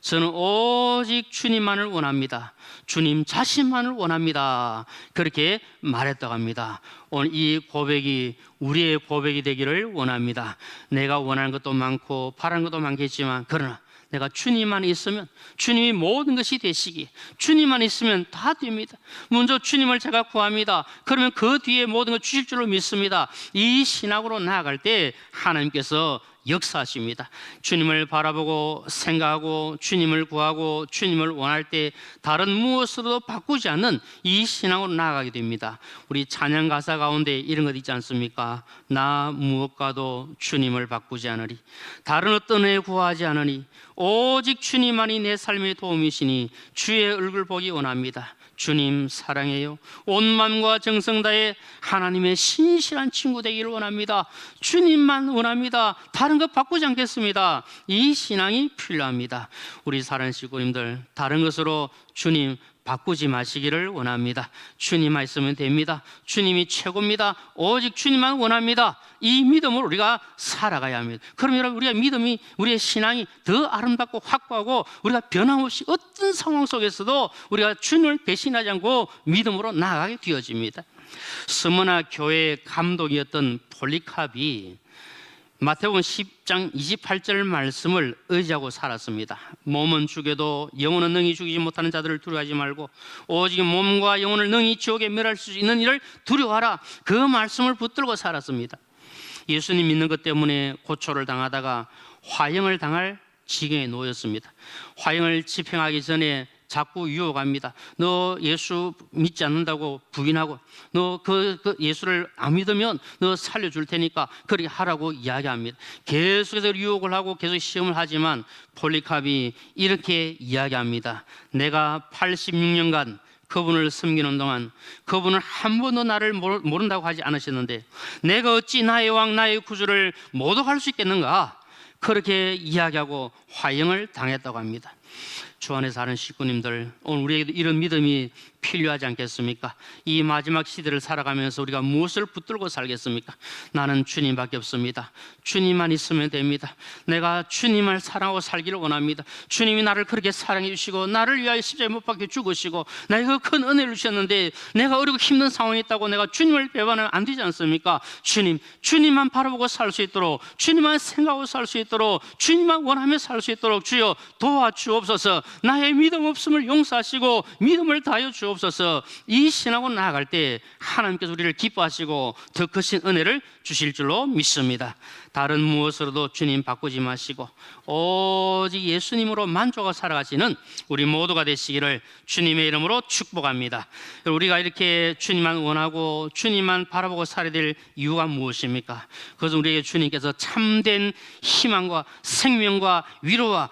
[SPEAKER 6] 저는 오직 주님만을 원합니다. 주님 자신만을 원합니다. 그렇게 말했다고 합니다. 오늘 이 고백이 우리의 고백이 되기를 원합니다. 내가 원하는 것도 많고 바라는 것도 많겠지만 그러나 내가 주님만 있으면, 주님이 모든 것이 되시기, 주님만 있으면 다 됩니다. 먼저 주님을 제가 구합니다. 그러면 그 뒤에 모든 걸 주실 줄로 믿습니다. 이 신학으로 나아갈 때 하나님께서 역사하십니다. 주님을 바라보고 생각하고 주님을 구하고 주님을 원할 때 다른 무엇으로도 바꾸지 않는 이 신앙으로 나아가게 됩니다. 우리 찬양 가사 가운데 이런 것 있지 않습니까? 나 무엇과도 주님을 바꾸지 않으리, 다른 어떤 애 구하지 않으니 오직 주님만이 내 삶의 도움이시니 주의 얼굴 보기 원합니다. 주님 사랑해요. 온 마음과 정성 다해 하나님의 신실한 친구 되기를 원합니다. 주님만 원합니다. 다른 것 바꾸지 않겠습니다. 이 신앙이 필요합니다. 우리 사랑하는 식구님들, 다른 것으로 주님 바꾸지 마시기를 원합니다. 주님만 있으면 됩니다. 주님이 최고입니다. 오직 주님만 원합니다. 이 믿음으로 우리가 살아가야 합니다. 그럼 여러분, 우리가 믿음이, 우리의 신앙이 더 아름답고 확고하고 우리가 변함없이 어떤 상황 속에서도 우리가 주님을 배신하지 않고 믿음으로 나아가게 되어집니다. 스무나 교회의 감독이었던 폴리캅이 마태복음 10장 28절 말씀을 의지하고 살았습니다. 몸은 죽여도 영혼은 능히 죽이지 못하는 자들을 두려워하지 말고 오직 몸과 영혼을 능히 지옥에 멸할 수 있는 일을 두려워하라. 그 말씀을 붙들고 살았습니다. 예수님 믿는 것 때문에 고초를 당하다가 화형을 당할 지경에 놓였습니다. 화형을 집행하기 전에 자꾸 유혹합니다. 너 예수 믿지 않는다고 부인하고, 너 그 예수를 안 믿으면 너 살려줄 테니까 그렇게 하라고 이야기합니다. 계속해서 유혹을 하고 계속 시험을 하지만 폴리캅이 이렇게 이야기합니다. 내가 86년간 그분을 섬기는 동안 그분은 한 번도 나를 모른다고 하지 않으셨는데 내가 어찌 나의 왕 나의 구주를 모독할 수 있겠는가? 그렇게 이야기하고 화형을 당했다고 합니다. 주 안에 사는 식구님들, 오늘 우리에게도 이런 믿음이 필요하지 않겠습니까? 이 마지막 시대를 살아가면서 우리가 무엇을 붙들고 살겠습니까? 나는 주님밖에 없습니다. 주님만 있으면 됩니다. 내가 주님을 사랑하고 살기를 원합니다. 주님이 나를 그렇게 사랑해 주시고 나를 위하여 십자가에 못 박혀 죽으시고 나에게 그 큰 은혜를 주셨는데 내가 어렵고 힘든 상황에 있다고 내가 주님을 배반하면 안 되지 않습니까? 주님만 바라보고 살 수 있도록, 주님만 생각하고 살 수 있도록, 주님만 원하며 살 수 있도록 주여 도와주옵소서. 나의 믿음 없음을 용서하시고 믿음을 다하여 주옵소서. 이 신앙으로 나아갈 때 하나님께서 우리를 기뻐하시고 더 크신 은혜를 주실 줄로 믿습니다. 다른 무엇으로도 주님 바꾸지 마시고 오직 예수님으로 만족하고 살아가시는 우리 모두가 되시기를 주님의 이름으로 축복합니다. 우리가 이렇게 주님만 원하고 주님만 바라보고 살아야 될 이유가 무엇입니까? 그것은 우리에게 주님께서 참된 희망과 생명과 위로와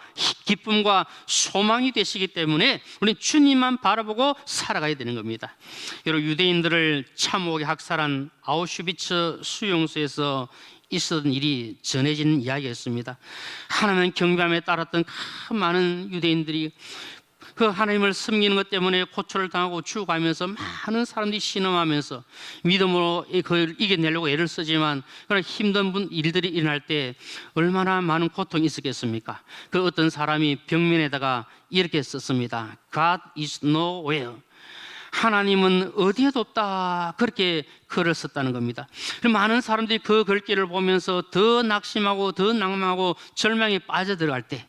[SPEAKER 6] 기쁨과 소망이 되시기 때문에 우리는 주님만 바라보고 살아가야 되는 겁니다. 여러분, 유대인들을 참혹하게 학살한 아우슈비츠 수용소에서 있었던 일이 전해지는 이야기였습니다. 하나님 경배함에 따랐던 많은 유대인들이 그 하나님을 섬기는 것 때문에 고초를 당하고 죽어가면서 많은 사람들이 신음하면서 믿음으로 그걸 이겨내려고 애를 쓰지만 그런 힘든 일들이 일어날 때 얼마나 많은 고통이 있었겠습니까? 그 어떤 사람이 벽면에다가 이렇게 썼습니다. God is nowhere. 하나님은 어디에도 없다. 그렇게 글을 썼다는 겁니다. 많은 사람들이 그 글귀를 보면서 더 낙심하고 더 낭망하고 절망에 빠져들어갈 때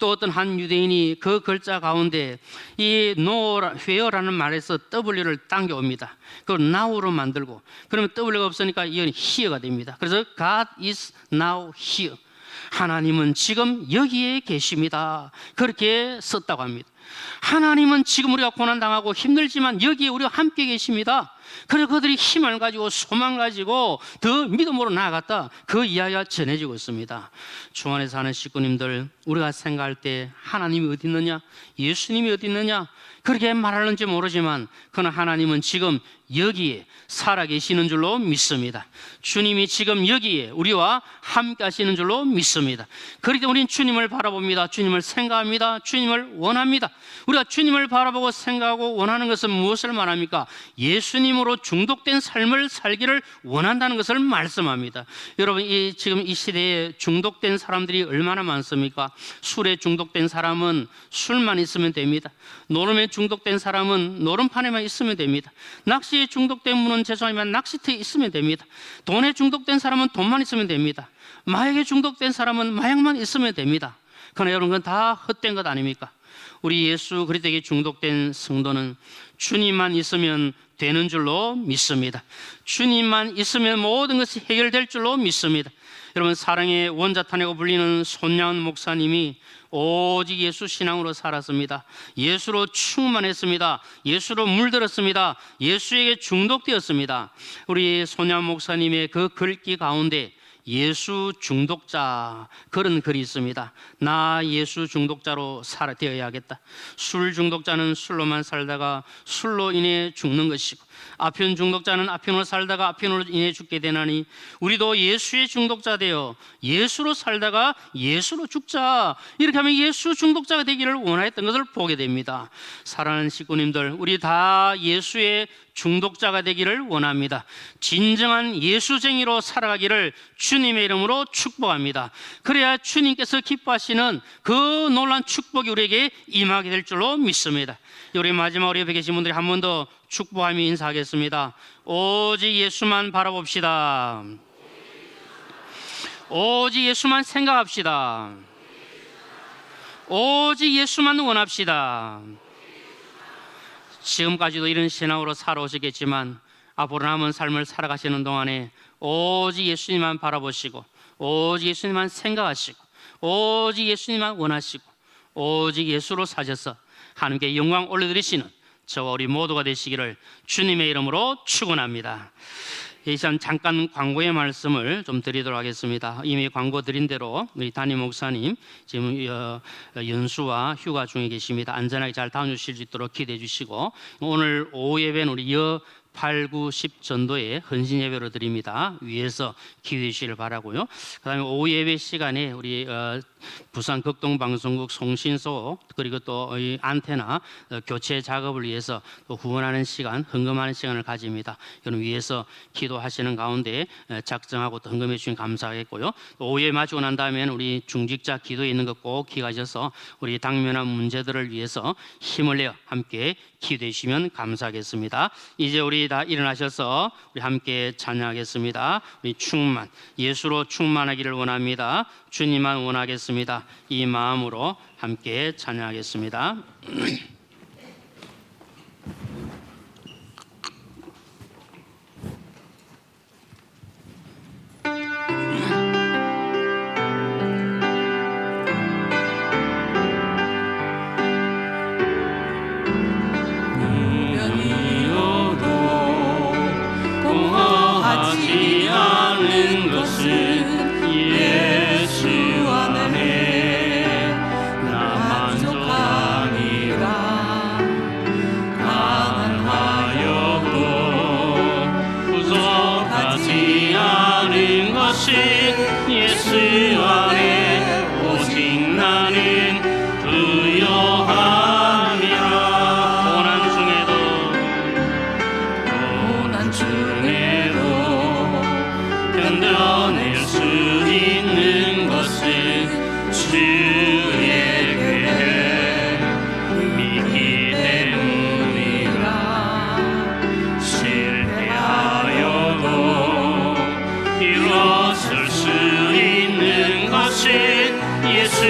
[SPEAKER 6] 또 어떤 한 유대인이 그 글자 가운데 이 where라는 말에서 W를 당겨옵니다. 그걸 now로 만들고 그러면 W가 없으니까 이건 here가 됩니다. 그래서 God is now here. 하나님은 지금 여기에 계십니다. 그렇게 썼다고 합니다. 하나님은 지금 우리가 고난당하고 힘들지만 여기에 우리가 함께 계십니다. 그래서 그들이 힘을 가지고 소망을 가지고 더 믿음으로 나아갔다. 그 이야기가 전해지고 있습니다. 주 안에 사는 식구님들, 우리가 생각할 때 하나님이 어디 있느냐, 예수님이 어디 있느냐 그렇게 말하는지 모르지만 그러나 하나님은 지금 여기에 살아계시는 줄로 믿습니다. 주님이 지금 여기에 우리와 함께 하시는 줄로 믿습니다. 그렇기 때문에 우리는 주님을 바라봅니다. 주님을 생각합니다. 주님을 원합니다. 우리가 주님을 바라보고 생각하고 원하는 것은 무엇을 말합니까? 예수님으로 중독된 삶을 살기를 원한다는 것을 말씀합니다. 여러분, 지금 이 시대에 중독된 사람들이 얼마나 많습니까? 술에 중독된 사람은 술만 있으면 됩니다. 노름에 중독된 사람은 노름판에만 있으면 됩니다. 낚시에 중독된 분은 죄송하지만 낚시터에 있으면 됩니다. 돈에 중독된 사람은 돈만 있으면 됩니다. 마약에 중독된 사람은 마약만 있으면 됩니다. 그러나 여러분 그건 다 헛된 것 아닙니까? 우리 예수 그리스도에게 중독된 성도는 주님만 있으면 되는 줄로 믿습니다. 주님만 있으면 모든 것이 해결될 줄로 믿습니다. 여러분 사랑의 원자탄이라고 불리는 손양은 목사님이 오직 예수 신앙으로 살았습니다. 예수로 충만했습니다. 예수로 물들었습니다. 예수에게 중독되었습니다. 우리 손양 목사님의 그 글귀 가운데 예수 중독자 그런 글이 있습니다. 나 예수 중독자로 되어야겠다. 술 중독자는 술로만 살다가 술로 인해 죽는 것이고, 아편 중독자는 아편으로 살다가 아편으로 인해 죽게 되나니 우리도 예수의 중독자 되어 예수로 살다가 예수로 죽자. 이렇게 하면 예수 중독자가 되기를 원하였던 것을 보게 됩니다. 사랑하는 식구님들, 우리 다 예수의 중독자가 되기를 원합니다. 진정한 예수쟁이로 살아가기를 주님의 이름으로 축복합니다. 그래야 주님께서 기뻐하시는 그 놀라운 축복이 우리에게 임하게 될 줄로 믿습니다. 우리 마지막으로 옆에 계신 분들이 한 번 더 축복하며 인사하겠습니다. 오직 예수만 바라봅시다. 오직 예수만 생각합시다. 오직 예수만 원합시다. 지금까지도 이런 신앙으로 살아오셨겠지만 앞으로 남은 삶을 살아가시는 동안에 오직 예수님만 바라보시고, 오직 예수님만 생각하시고, 오직 예수님만 원하시고, 오직 예수로 사셔서 하나님께 영광 올려드리시는 저와 우리 모두가 되시기를 주님의 이름으로 축원합니다. 이 시간 잠깐 광고의 말씀을 좀 드리도록 하겠습니다. 이미 광고 드린 대로 우리 담임 목사님 지금 연수와 휴가 중에 계십니다. 안전하게 잘 다녀주실 수 있도록 기대해 주시고, 오늘 오후 예배는 우리 8, 9, 10 전도에 헌신 예배로 드립니다. 위에서 기도해 주시길 바라고요. 그 다음에 오후 예배 시간에 우리 부산 극동방송국 송신소 그리고 또 이 안테나 교체 작업을 위해서 또 후원하는 시간, 헌금하는 시간을 가집니다. 여러분 위에서 기도하시는 가운데 작정하고 또 헌금해 주시면 감사하겠고요. 오후 예배 마치고 난 다음에는 우리 중직자 기도에 있는 것 꼭 기억하셔서 우리 당면한 문제들을 위해서 힘을 내어 함께 기도해 주시면 감사하겠습니다. 이제 우리 다 일어나셔서 우리 함께 찬양하겠습니다. 우리 충만, 예수로 충만하기를 원합니다. 주님만 원하겠습니다. 이 마음으로 함께 찬양하겠습니다.
[SPEAKER 7] 공허하지 않은 것은 예수 안에 나 만족함이라. 가난하여도 부족하지 않은 것은 예수 안에 오직 나는 부요함이라. 고난 중에도 견뎌낼 수 있는 것은 주의 계획 믿기 때문이라. 실패하여도 일어설 수 있는 것은 예수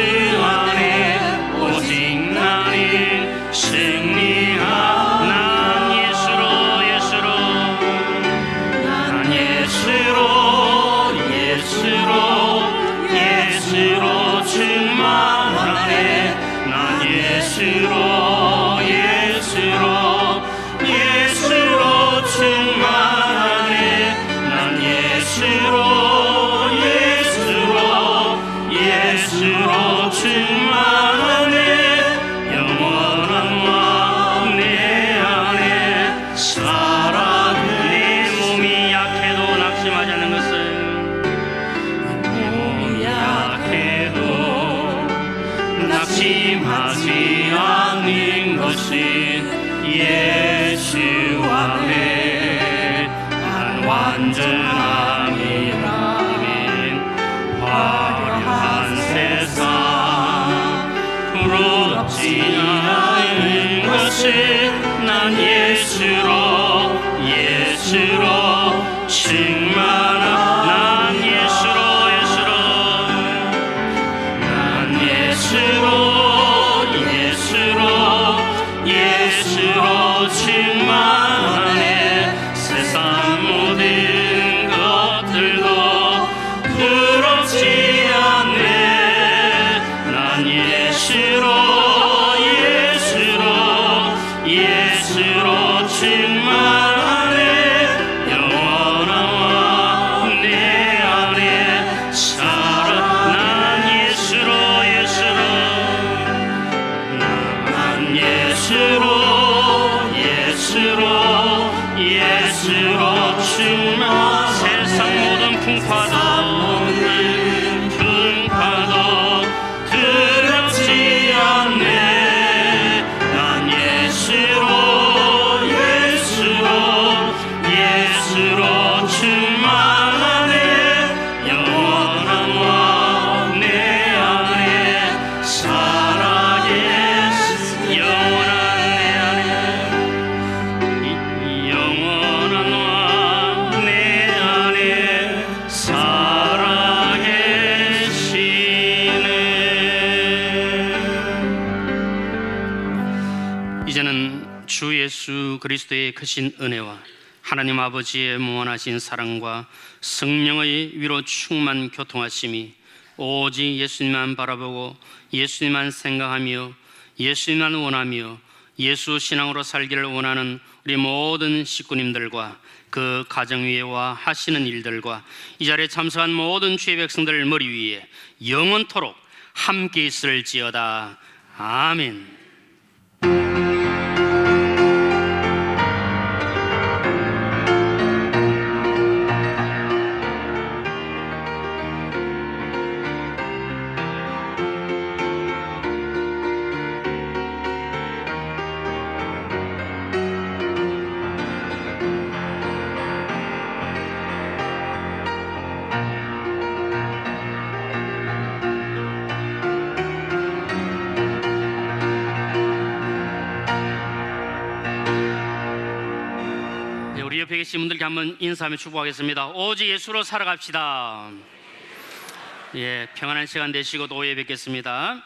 [SPEAKER 7] 안에 오직 나는 승리하라. 예수로 충만하네. 난 예수로 충만하네. 난 예수로 충만하네. 영원한 왕 내 안에 살아. 내 몸이 약해도 낙심하지 않는 것은 낙심하지 않는 것은 예수 안에 난 완전함이라. 화려한 세상 부럽지 않은 것은 난 예수로 충만한. 난 예수로 두렵지 않네. 난 예수로 충만하네. 영원한 내 안에 살아. 난 예수로 충만. 세상 모든 풍파도 두렵지 않네. 난 예수로 충만하네. 영원한 왕 내 안에 살아. 영원한 왕 내 안에 살아 계시네.
[SPEAKER 6] 이제는 주 예수 그리스도의 크신 은혜와 하나님 아버지의 무한하신 사랑과 성령의 위로 충만 교통하심이 오직 예수님만 바라보고 예수님만 생각하며 예수님만 원하며 예수 신앙으로 살기를 원하는 우리 모든 식구님들과 그 가정 위에와 하시는 일들과 이 자리에 참석한 모든 주의 백성들 머리 위에 영원토록 함께 있을지어다. 아멘. 우리 옆에 계신 분들께 한번 인사하며 축복하겠습니다. 오직 예수로 살아갑시다. 예, 평안한 시간 되시고 또 오후에 뵙겠습니다.